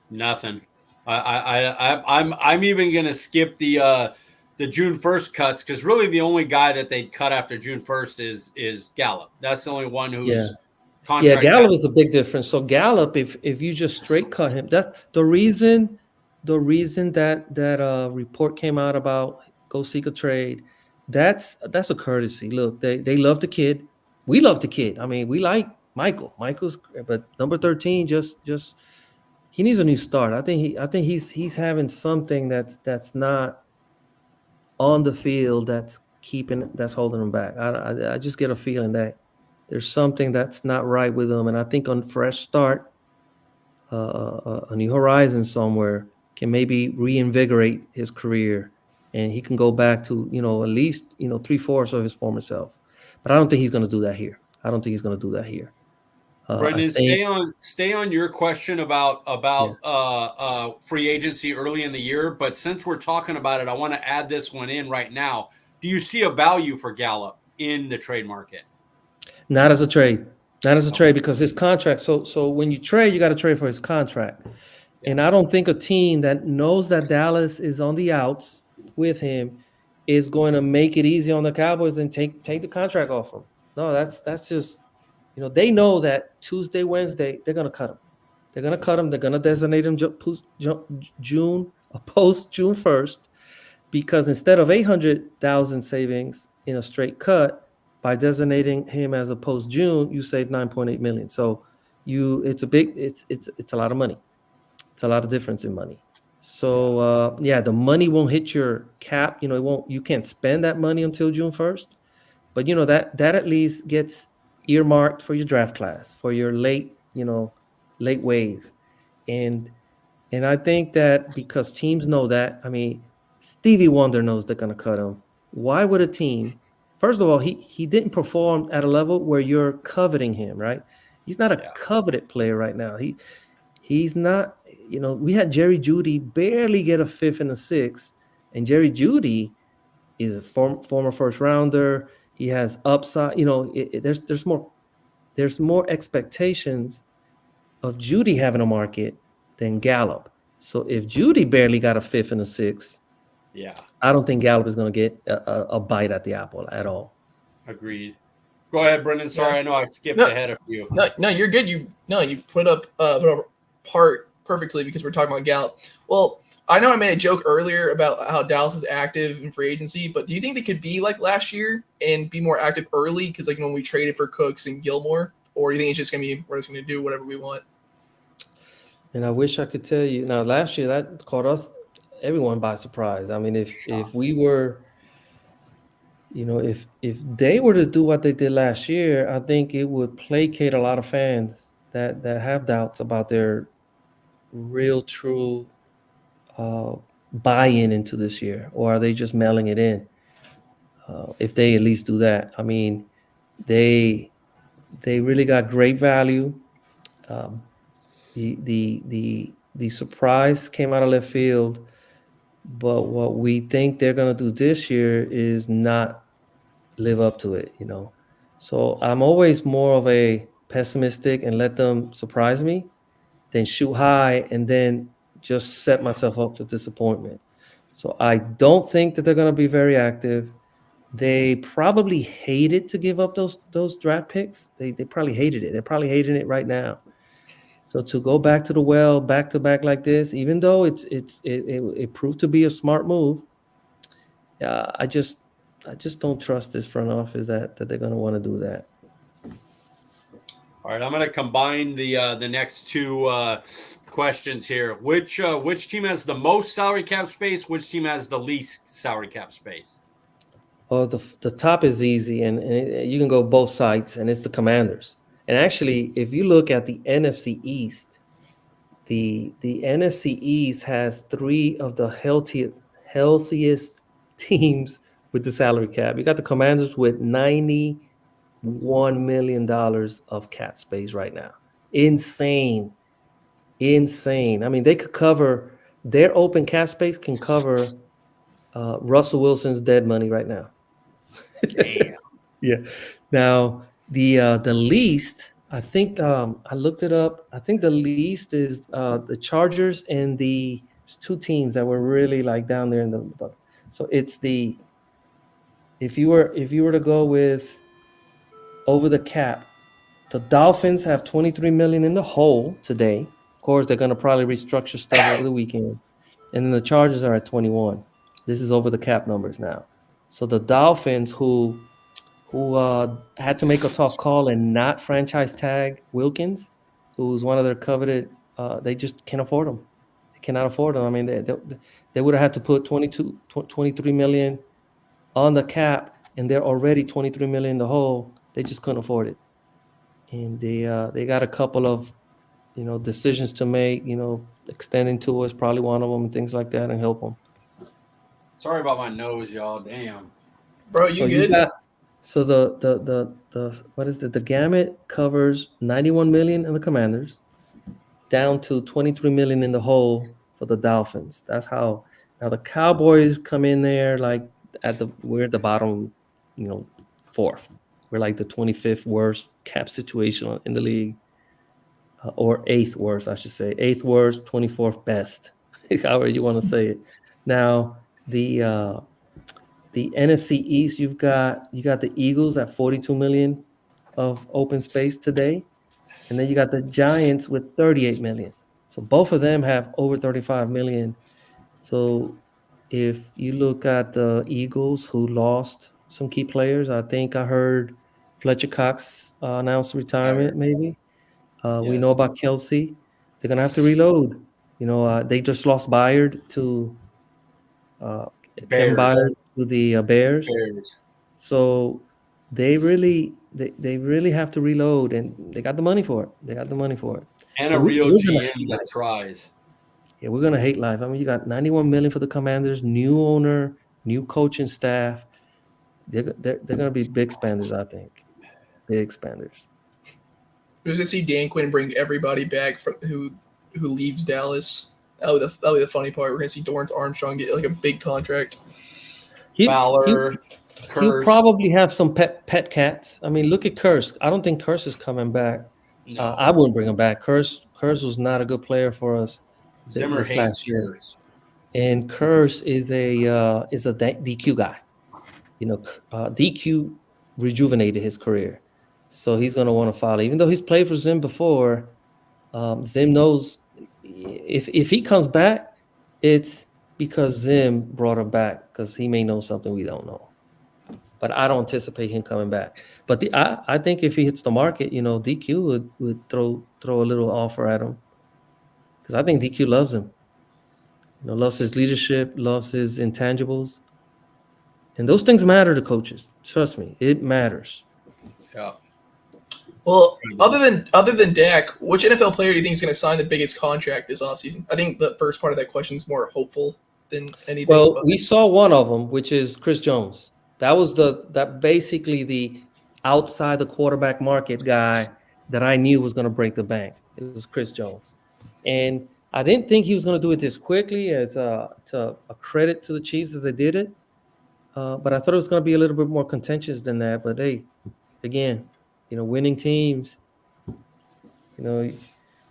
S2: Nothing. I'm even gonna skip the June 1st cuts because really the only guy that they'd cut after June 1st is Gallup. That's the only one who's contract.
S3: Yeah, Gallup is a big difference. So Gallup, if you just straight cut him, that's the reason that report came out about go seek a trade. That's a courtesy. Look, they love the kid. We love the kid. I mean, we like Michael. Michael's, but number 13 just he needs a new start. I think he's having something that's not on the field that's holding him back. I just get a feeling that there's something that's not right with him, and I think on fresh start, a new horizon somewhere can maybe reinvigorate his career, and he can go back to at least 3/4 of his former self. But I don't think he's going to do that here.
S2: Brendan, stay on your question about free agency early in the year. But since we're talking about it, I want to add this one in right now. Do you see a value for Gallup in the trade market?
S3: Not as a trade, because his contract. So when you trade, you got to trade for his contract. And I don't think a team that knows that Dallas is on the outs with him is going to make it easy on the Cowboys and take the contract off them. No, that's just, they know that Tuesday, Wednesday, they're going to cut him. They're going to cut him. They're going to designate him post June 1st, because instead of 800,000 savings in a straight cut, by designating him as a post June, you save 9.8 million. So it's a lot of money. It's a lot of difference in money. So the money won't hit your cap. You can't spend that money until June 1st. But that at least gets earmarked for your draft class, for your late wave. And I think that because teams know that, Stevie Wonder knows they're gonna cut him. Why would a team? First of all, he didn't perform at a level where you're coveting him, right? He's not a coveted player right now. He's not. We had Jerry Jeudy barely get a 5th and a 6th, and Jerry Jeudy is a former first rounder. He has upside. There's more expectations of Jeudy having a market than Gallup. So if Jeudy barely got a 5th and a 6th, I don't think Gallup is going to get a bite at the apple at all.
S2: Agreed. Go ahead, Brendan. Sorry, I know I skipped ahead of you.
S1: No, you're good. You put up part perfectly because we're talking about Gallup. Well, I know I made a joke earlier about how Dallas is active in free agency, but do you think they could be like last year and be more active early? Because when we traded for Cooks and Gilmore, or do you think it's just gonna be we're just gonna do whatever we want?
S3: And I wish I could tell you. Now, last year that caught everyone by surprise. If we were, if they were to do what they did last year, I think it would placate a lot of fans that have doubts about their real, true buy-in into this year, or are they just mailing it in? If they at least do that, they really got great value. The surprise came out of left field, but what we think they're gonna do this year is not live up to it. So I'm always more of a pessimistic and let them surprise me than shoot high and then just set myself up for disappointment. So I don't think that they're going to be very active. They probably hated to give up those draft picks. They probably hated it. They're probably hating it right now. So to go back to the well, back to back like this, even though it proved to be a smart move, I just don't trust this front office that they're going to want to do that.
S2: All right, I'm going to combine the next two questions here. Which team has the most salary cap space? Which team has the least salary cap space?
S3: Well, the top is easy, and you can go both sides, and it's the Commanders. And actually, if you look at the NFC East, the NFC East has 3 of the healthiest teams with the salary cap. You got the Commanders with $91 million of cap space right now. Insane. They could cover their open cap space can cover Russell Wilson's dead money right now.
S2: Damn.
S3: Yeah. Now the least, I think I looked it up. I think the least is the Chargers and the 2 teams that were really like down there in the. So it's if you were to go with over the cap, the Dolphins have $23 million in the hole today. Of course, they're going to probably restructure stuff over the weekend. And then the Chargers are at 21. This is over the cap numbers now. So the Dolphins, who had to make a tough call and not franchise tag Wilkins, who's one of their coveted, they just can't afford him. They cannot afford him. They would have had to put 23 million on the cap, and they're already 23 million in the hole. They just couldn't afford it. And they got a couple of decisions to make. Extending to is probably one of them, and things like that, and help them.
S2: Sorry about my nose, y'all. Damn,
S1: bro, you good?
S3: So the what is it? The gamut covers 91 million in the Commanders, down to 23 million in the hole for the Dolphins. That's how. Now the Cowboys come in there like we're at the bottom, 4th. We're like the 25th worst cap situation in the league. or eighth worst, I should say. Eighth worst, 24th best, however you want to say it. Now, the NFC East, you got the Eagles at 42 million of open space today, and then you got the Giants with 38 million. So both of them have over 35 million. So if you look at the Eagles, who lost some key players, I think I heard Fletcher Cox announce retirement. Maybe we know
S2: Yes.
S3: about Kelsey. They're gonna have to reload. They just lost Byard to uh, Kevin
S2: Bears.
S3: Byard to the Bears.
S2: Bears.
S3: So they really have to reload, and they got the money for it. They got the money for it.
S2: And
S3: So
S2: a real
S3: we're gonna
S2: GM
S3: hate
S2: that
S3: life.
S2: tries.
S3: Yeah, we're gonna hate life. I mean, you got 91 million for the Commanders, new owner, new coaching staff. They're gonna be big spenders, I think. Big spenders.
S1: We're just gonna see Dan Quinn bring everybody back from who leaves Dallas. That'll be the funny part. We're gonna see Dorrance Armstrong get like a big contract.
S2: Fowler,
S3: He'll
S2: Curse.
S3: probably have some pet cats. I mean, look at Curse. I don't think Curse is coming back.
S2: No.
S3: I wouldn't bring him back. Curse was not a good player for us
S2: Zimmer
S3: this
S2: hates
S3: last year.
S2: Curse.
S3: And Curse is a DQ guy. DQ rejuvenated his career, so he's gonna want to follow. Even though he's played for Zim before, Zim knows if he comes back, it's because Zim brought him back because he may know something we don't know. But I don't anticipate him coming back. But I think if he hits the market, DQ would throw a little offer at him because I think DQ loves him. Loves his leadership, loves his intangibles, and those things matter to coaches. Trust me, it matters.
S2: Yeah.
S1: Well, other than Dak, which NFL player do you think is going to sign the biggest contract this offseason? I think the first part of that question is more hopeful than anything.
S3: Well, we saw one of them, which is Chris Jones. That was basically the outside the quarterback market guy that I knew was going to break the bank. It was Chris Jones, and I didn't think he was going to do it this quickly. It's a credit to the Chiefs that they did it, but I thought it was going to be a little bit more contentious than that. But hey, again, winning teams, they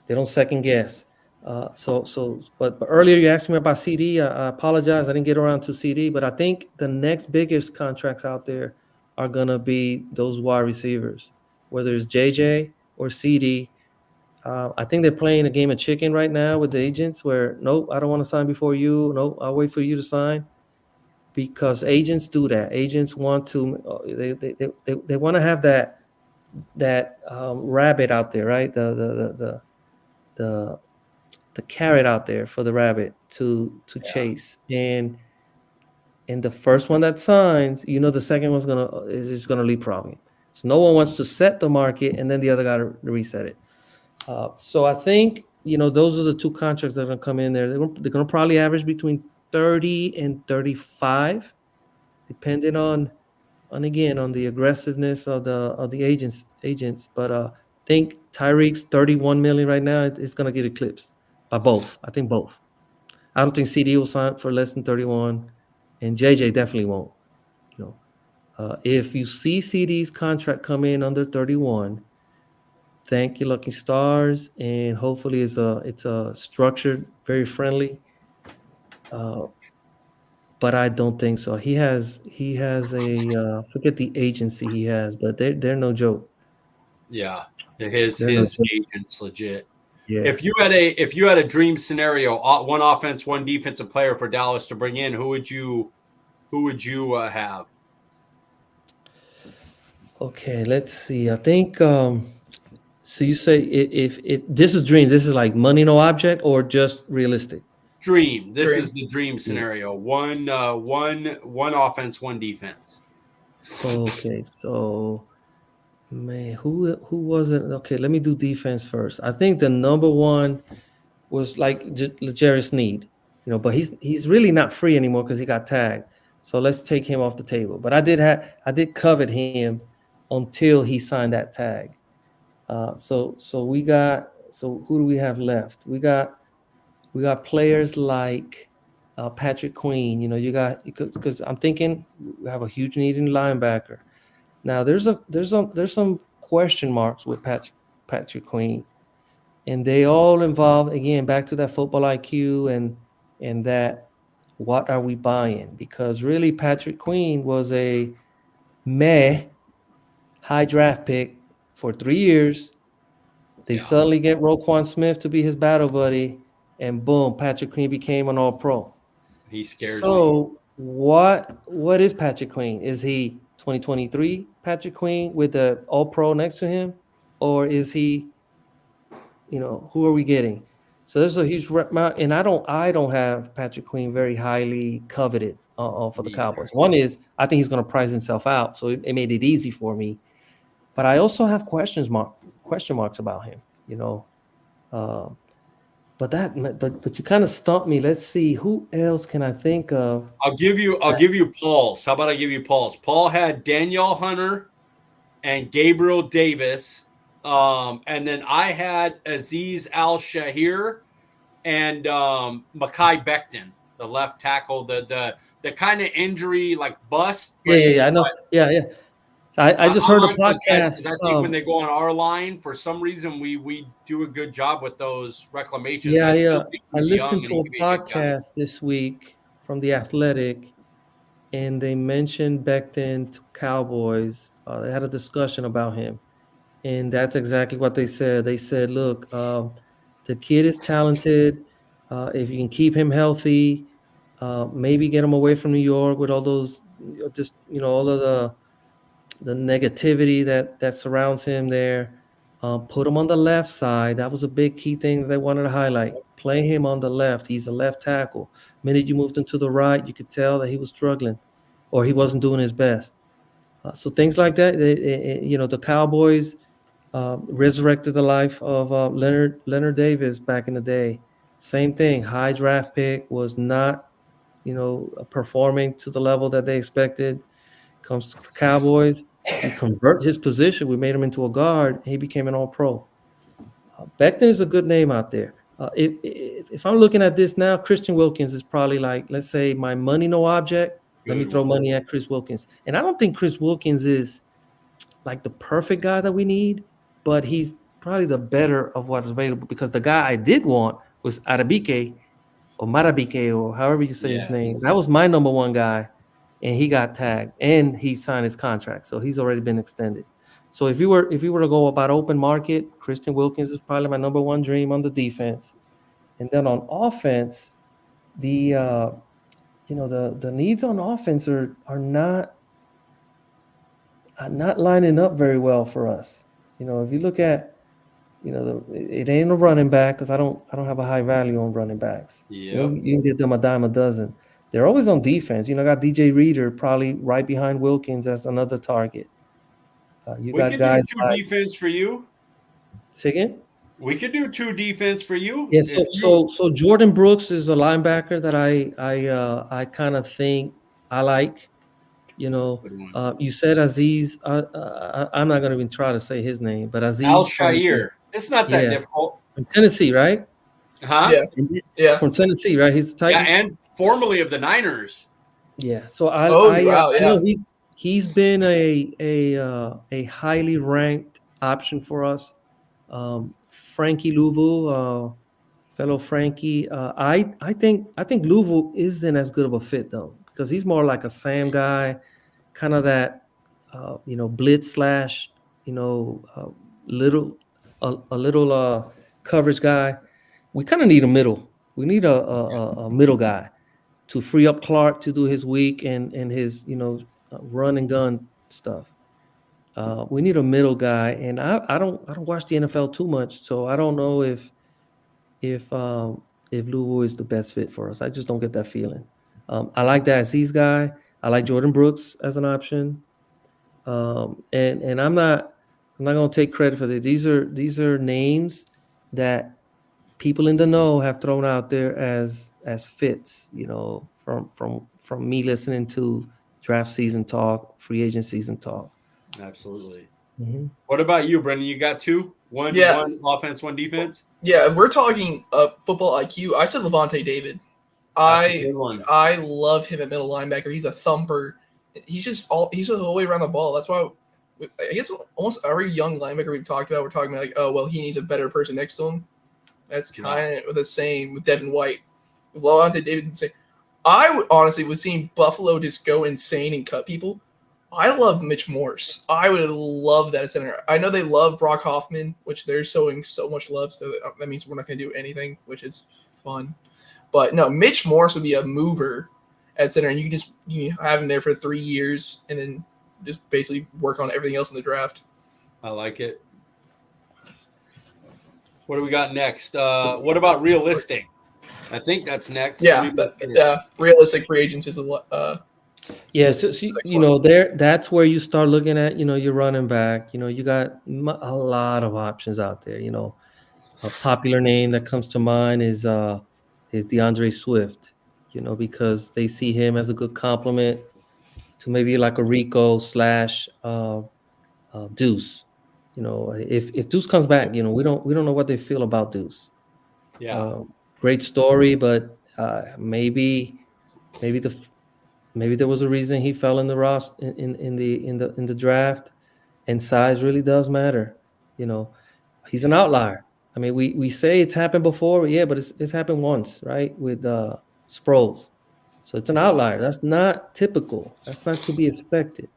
S3: don't second guess. But earlier you asked me about CD. I apologize, I didn't get around to CD, but I think the next biggest contracts out there are gonna be those wide receivers, whether it's JJ or CD. I think they're playing a game of chicken right now with the agents where, nope, I don't want to sign before you. Nope, I'll wait for you to sign, because agents do that. Agents want to, they want to have that rabbit out there, right? The carrot out there for the rabbit to chase, and the first one that signs, the second one's is gonna leave problem. So no one wants to set the market and then the other guy to reset it. So I think those are the two contracts that are gonna come in there. They're gonna probably average between 30 and 35, depending on the aggressiveness of the agents. But I think Tyreek's 31 million right now is gonna get eclipsed by both. I think both. I don't think CD will sign for less than 31, and JJ definitely won't. If you see CD's contract come in under 31, thank you, lucky stars, and hopefully it's a structured, very friendly. But I don't think so. He has a forget the agency he has, but they're no joke.
S2: Yeah, his agent's legit.
S3: Yeah.
S2: If you had a dream scenario, one offense, one defensive player for Dallas to bring in, who would you have?
S3: Okay, let's see. I think so. You say if this is dream, this is like money no object or just realistic?
S2: Dream. This is the dream scenario. One offense, one defense.
S3: So man, who was it? Okay, let me do defense first. I think the number one was like L'Jarius Sneed, but he's really not free anymore because he got tagged. So let's take him off the table. But I did covet him until he signed that tag. So who do we have left? We got players like Patrick Queen. Because I'm thinking we have a huge need in linebacker. Now there's some question marks with Patrick Queen. and they all involve, again, back to that football IQ and that what are we buying? Because really, Patrick Queen was a meh high draft pick for 3 years. They suddenly get Roquan Smith to be his battle buddy, and boom, Patrick Queen became an All-Pro.
S2: He scares me.
S3: So what is Patrick Queen? Is he 2023 Patrick Queen with the All-Pro next to him, or is he, who are we getting? So there's a huge and I don't have Patrick Queen very highly coveted for the Cowboys. One is I think he's going to price himself out, so it made it easy for me. But I also have question marks about him, But you kind of stumped me. Let's see, who else can I think of?
S2: I'll give you Paul's. How about I give you Paul's? Paul had Danielle Hunter and Gabriel Davis. And then I had Aziz Al-Shahir and Mekhi Becton, the left tackle, the kind of injury like bust.
S3: Yeah, I know. Yeah. I just heard a podcast.
S2: Because I think when they go on our line, for some reason we do a good job with those reclamations.
S3: I listened to a podcast this week from The Athletic, and they mentioned Becton to Cowboys. They had a discussion about him, and that's exactly what they said. They said, look, the kid is talented. If you can keep him healthy, maybe get him away from New York with all those, all of the negativity that surrounds him there. Put him on the left side. That was a big key thing that they wanted to highlight. Play him on the left. He's a left tackle. The minute you moved him to the right, you could tell that he was struggling or he wasn't doing his best. So things like that, the Cowboys resurrected the life of Leonard Davis back in the day. Same thing. High draft pick, was not, performing to the level that they expected. Comes to the Cowboys, we convert his position. We made him into a guard. He became an All-Pro. Becton is a good name out there. If I'm looking at this now, Christian Wilkins is probably like, let's say, my money no object. Let me throw money at Chris Wilkins. And I don't think Chris Wilkins is like the perfect guy that we need, but he's probably the better of what's available, because the guy I did want was Marabike, or however you say his name. That was my number one guy. And he got tagged, and he signed his contract, so he's already been extended. So if you were to go about open market, Christian Wilkins is probably my number one dream on the defense, and then on offense, the needs on offense are not lining up very well for us. If you look at, it ain't a running back, because I don't have a high value on running backs.
S2: Yeah,
S3: you can get them a dime a dozen. They're always on defense. Got DJ Reader probably right behind Wilkins as another target.
S2: We could do two defense for you.
S3: Say again?
S2: We could do two defense for you.
S3: Yeah. So Jordan Brooks is a linebacker that I kind of think I like. You said Aziz. I'm not going to even try to say his name, but Aziz
S2: Al-Shahir. It's not that difficult.
S3: From Tennessee, right?
S2: Huh?
S1: Yeah.
S3: From Tennessee, right? He's the Titan.
S2: Yeah, and formerly of the Niners.
S3: Yeah. So I
S1: yeah.
S3: know he's been a highly ranked option for us. Frankie Louvu, fellow Frankie. I think Louvu isn't as good of a fit though, because he's more like a Sam guy, kind of that blitz slash little coverage guy. We kind of need a middle. We need a middle guy to free up Clark to do his week and his run and gun stuff. We need a middle guy, and I don't watch the NFL too much, so I don't know if Louisville is the best fit for us. I just don't get that feeling. I like that Aziz guy. I like Jordan Brooks as an option, and I'm not gonna take credit for this. These are names that people in the know have thrown out there as fits, from me listening to draft season talk, free agent season talk.
S2: Absolutely.
S3: Mm-hmm.
S2: What about you, Brendan? You got two? One offense, one defense?
S1: Yeah, if we're talking football IQ, I said Levante David. I love him at middle linebacker. He's a thumper. He's the whole way around the ball. That's why I guess almost every young linebacker we've talked about, we're talking about like, oh well, he needs a better person next to him. That's kind of the same with Devin White. With Levante David and say, I would honestly, with seeing Buffalo just go insane and cut people, I love Mitch Morse. I would love that center. I know they love Brock Hoffman, which they're showing so much love. So that means we're not going to do anything, which is fun. But no, Mitch Morse would be a mover at center, and you can just have him there for 3 years and then just basically work on everything else in the draft.
S2: I like it. What do we got next? What about realistic? I think that's next.
S1: Yeah, realistic free agents is a
S3: yeah. So that's where you start looking at your running back. You got a lot of options out there. A popular name that comes to mind is DeAndre Swift. Because they see him as a good complement to maybe like a Rico / Deuce. If Deuce comes back, we don't know what they feel about Deuce.
S2: Yeah,
S3: great story, but maybe there was a reason he fell in the in the draft, and size really does matter. He's an outlier. I mean, we say it's happened before, yeah, but it's happened once, right? With Sproles, so it's an outlier. That's not typical. That's not to be expected.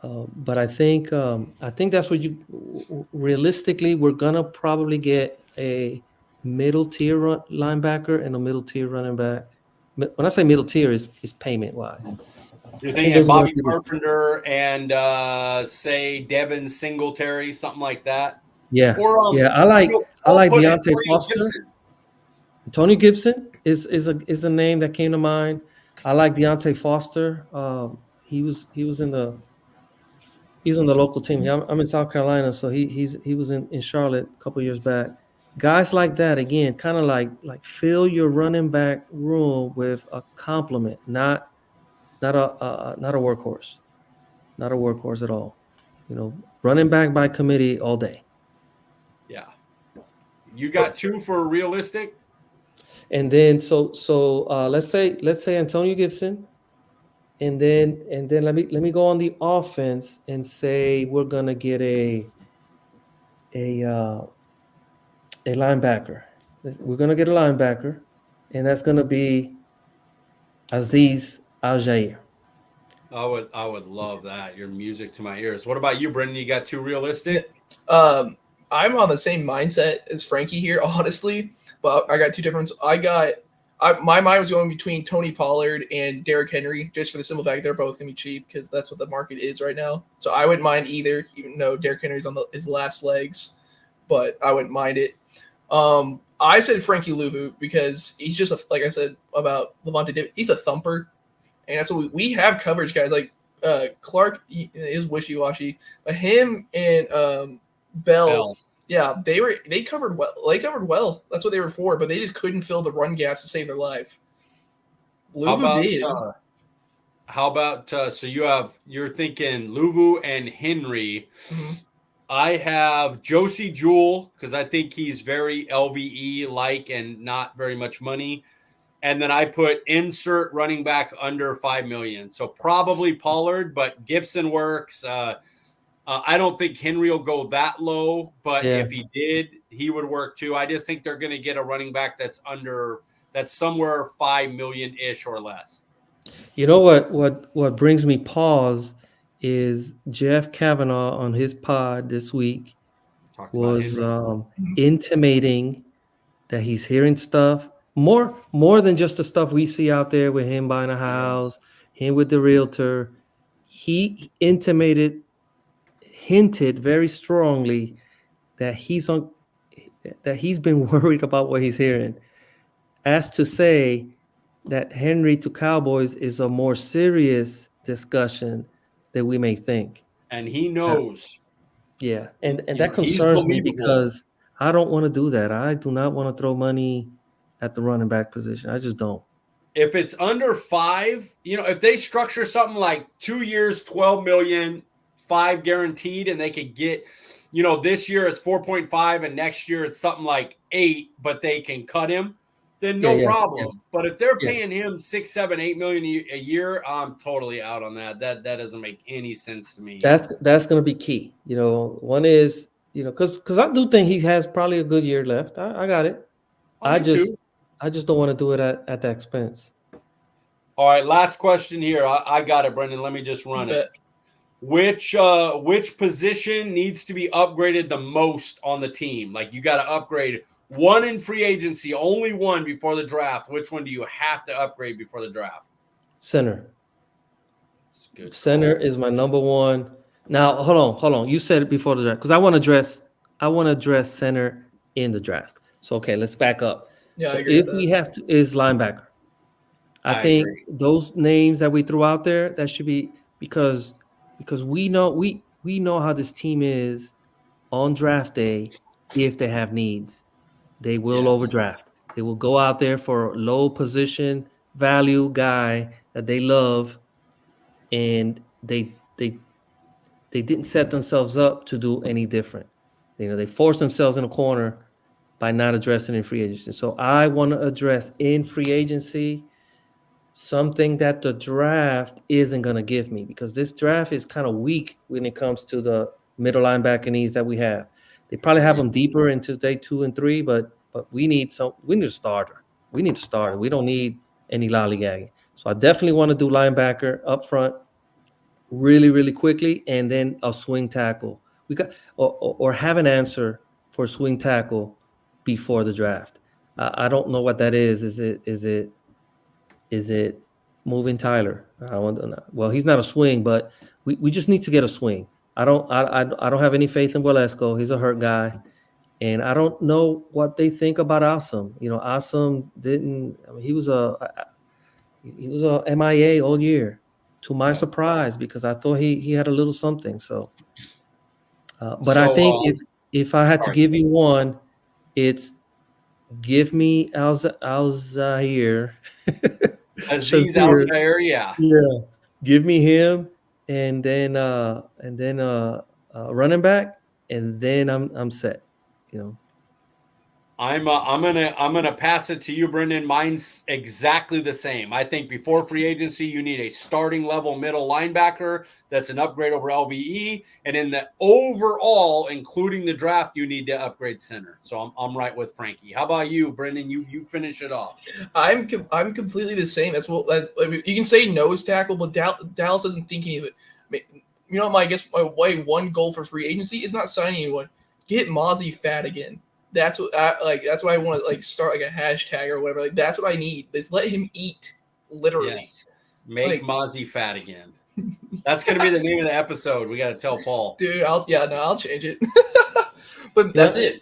S3: But I think that's what realistically we're gonna probably get a middle tier linebacker and a middle tier running back. When I say middle tier, is payment wise.
S2: You're thinking Bobby Carpenter and say Devin Singletary, something like that.
S3: Yeah, I like Deontay Foster. Tony Gibson is a name that came to mind. I like Deontay Foster. He was in the local team. I'm in South Carolina, so he was in Charlotte a couple years back. Guys like that, again, kind of like fill your running back room with a complement, not a workhorse, not a workhorse at all. Running back by committee all day.
S2: Yeah, you got 2 for realistic,
S3: and then so let's say Antonio Gibson. And then let me go on the offense and say we're gonna get a linebacker. We're gonna get a linebacker, and that's gonna be Azeez Al-Jair.
S2: I would love that. Your music to my ears. What about you, Brendan? You got 2 realistic?
S1: I'm on the same mindset as Frankie here, honestly, but I got 2 different ones. My mind was going between Tony Pollard and Derrick Henry, just for the simple fact they're both going to be cheap because that's what the market is right now. So I wouldn't mind either, even though Derrick Henry's on his last legs, but I wouldn't mind it. I said Frankie Louvu because he's just, like I said about Levante David, he's a thumper. And that's what we have coverage guys like Clark is wishy-washy, but him and Bell. Yeah, they covered well. They covered well. That's what they were for, but they just couldn't fill the run gaps to save their life. Louvu did.
S2: How about so you're thinking Louvu and Henry.
S1: Mm-hmm.
S2: I have Josie Jewell because I think he's very LVE like and not very much money. And then I put insert running back under $5 million. So probably Pollard, but Gibson works. I don't think Henry will go that low, but if he did, he would work too. I just think they're going to get a running back that's somewhere 5 million ish or less.
S3: You know what brings me pause is Jeff Kavanaugh on his pod this week was intimating that he's hearing stuff more than just the stuff we see out there with him buying a house, him with the realtor. He hinted very strongly that he's been worried about what he's hearing, as to say that Henry to Cowboys is a more serious discussion than we may think.
S2: And he knows.
S3: And that concerns me because I don't want to do that. I do not want to throw money at the running back position. I just don't.
S2: If it's under 5, if they structure something like 2 years, 12 million, 5 guaranteed, and they could get, this year it's 4.5 and next year it's something like 8, but they can cut him. then no
S3: Yeah.
S2: problem. But if they're
S3: Yeah.
S2: paying him 6, 7, 8 million a year, I'm totally out on that. That doesn't make any sense to me.
S3: That's going to be key. One is, because I do think he has probably a good year left. I got it. I
S2: Me
S3: just
S2: too.
S3: don't want to do it at the expense.
S2: All right, last question here. I got it, Brendan. Let me just run it. Which position needs to be upgraded the most on the team? Like, you got to upgrade one in free agency, only one before the draft. Which one do you have to upgrade before the draft?
S3: Center.
S2: Good
S3: Center
S2: call.
S3: is my number one. Now, hold on. You said it before the draft because I want to address center in the draft. So, okay, let's back up.
S1: Yeah,
S3: so
S1: I agree
S3: if
S1: with
S3: we
S1: that.
S3: have to, is linebacker. I think
S2: agree.
S3: those names that we threw out there, that should be because we know how this team is on draft day. If they have needs, they will overdraft. They will go out there for a low position value guy that they love, and they didn't set themselves up to do any different. They forced themselves in a corner by not addressing in free agency. So I want to address in free agency something that the draft isn't going to give me, because this draft is kind of weak when it comes to the middle linebacker needs that we have. They probably have them deeper into day 2 and 3, but we need a starter. We need a starter. We don't need any lollygagging. So I definitely want to do linebacker up front really, really quickly, and then a swing tackle. We got or have an answer for swing tackle before the draft. I don't know what that is. Is it moving Tyler? I want to know. Well, he's not a swing, but we just need to get a swing. I don't have any faith in Walesko. He's a hurt guy, and I don't know what they think about Awesome. Awesome didn't. I mean, he was a MIA all year, to my surprise, because I thought he had a little something. So, but I think if I had to give you one, it's give me Alzair.
S2: Aziz Al-Shair, yeah.
S3: Give me him, and then running back, and then I'm set.
S2: I'm gonna pass it to you, Brendan. Mine's exactly the same. I think before free agency, you need a starting level middle linebacker that's an upgrade over LVE, and in the overall, including the draft, you need to upgrade center. So I'm right with Frankie. How about you, Brendan? You finish it off.
S1: I'm completely the same. You can say nose tackle, but Dallas doesn't think any of it. My one goal for free agency is not signing anyone. Get Mozzie fat again. That's what that's why I want to start a hashtag or whatever. That's what I need. Is let him eat, literally.
S2: Yes. Make Mozzie fat again. That's gonna be the name of the episode. We gotta tell Paul.
S1: Dude, I'll change it. But that's it.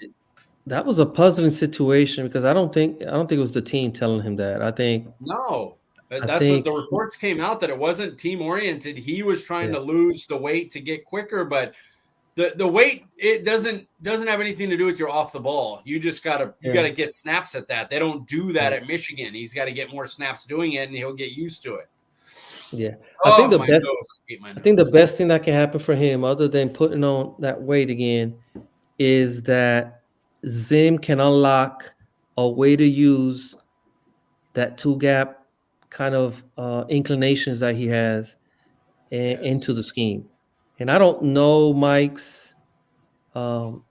S3: That was a puzzling situation because I don't think it was the team telling him that. I think
S2: what the reports came out, that it wasn't team oriented. He was trying to lose the weight to get quicker, but the weight, it doesn't have anything to do with your off the ball. You just gotta get snaps at that. They don't do that at Michigan. He's got to get more snaps doing it, and he'll get used to it.
S3: Yeah, I think the best thing that can happen for him, other than putting on that weight again, is that Zim can unlock a way to use that 2-gap kind of inclinations that he has into the scheme. And I don't know Mike's, and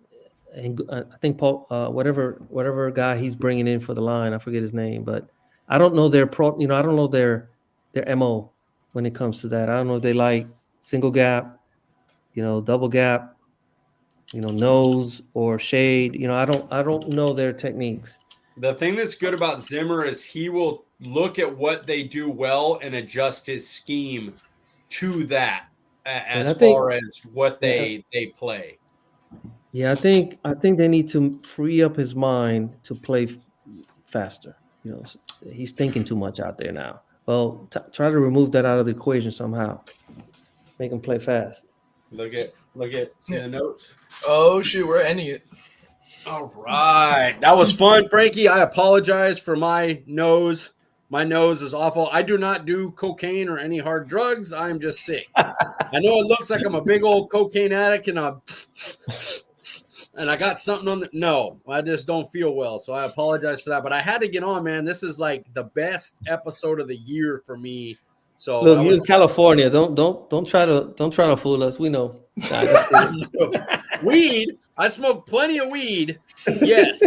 S3: I think Paul, whatever guy he's bringing in for the line, I forget his name, but I don't know their I don't know their MO when it comes to that. I don't know if they like single gap, double gap, nose or shade. I don't know their techniques.
S2: The thing that's good about Zimmer is he will look at what they do well and adjust his scheme to that. As far as what they play.
S3: Yeah, I think they need to free up his mind to play faster. He's thinking too much out there now. Well, try to remove that out of the equation somehow. Make him play fast.
S2: Look at see the notes.
S1: Oh shoot, we're ending it.
S2: All right. That was fun, Frankie. I apologize for my nose. My nose is awful. I do not do cocaine or any hard drugs. I'm just sick. I know it looks like I'm a big old cocaine addict, and And I got something on the no, I just don't feel well. So I apologize for that. But I had to get on, man. This is like the best episode of the year for me. So
S3: Look, you in California. Don't try to fool us. We know.
S2: Weed. I smoke plenty of weed. Yes.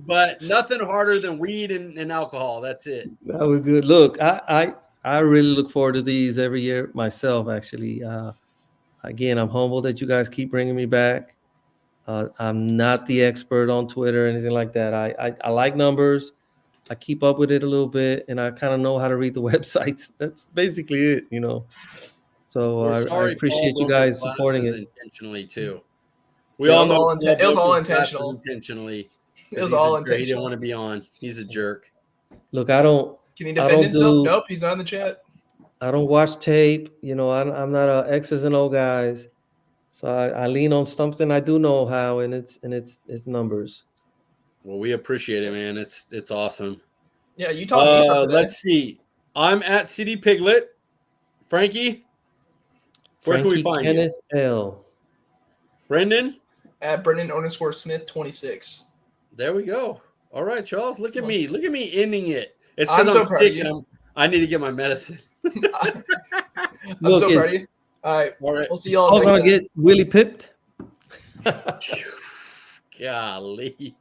S2: But nothing harder than weed and alcohol. That's it.
S3: That was good. Look, I really look forward to these every year myself, actually. Again, I'm humbled that you guys keep bringing me back. I'm not the expert on Twitter or anything like that. I like numbers. I keep up with it a little bit, and I kind of know how to read the websites. That's basically it, you know. So I appreciate you guys supporting it
S2: intentionally too. We all know
S1: it was all intentional.
S2: Intentionally,
S1: it was all intentional.
S2: He didn't want to be on. He's a jerk.
S3: Look, I don't.
S1: Can he defend himself? Nope, he's not in the chat.
S3: I don't watch tape. You know, I'm not a X's and O guys. So I lean on something I do know how, and it's numbers.
S2: Well, we appreciate it, man. It's awesome.
S1: Yeah, you taught me something today.
S2: Let's see. I'm at City Piglet. Frankie, where can we find
S3: Kenneth
S2: you?
S3: L.
S2: Brendan?
S1: At Brendan_Smith 26.
S2: There we go. All right, Charles. Look at me. Look at me ending it. It's
S1: I'm
S2: because
S1: so
S2: I'm sick and I need to get my medicine.
S1: I'm so proud of you. All right. We'll see y'all next time.
S3: Gonna get Willie pipped.
S2: Golly.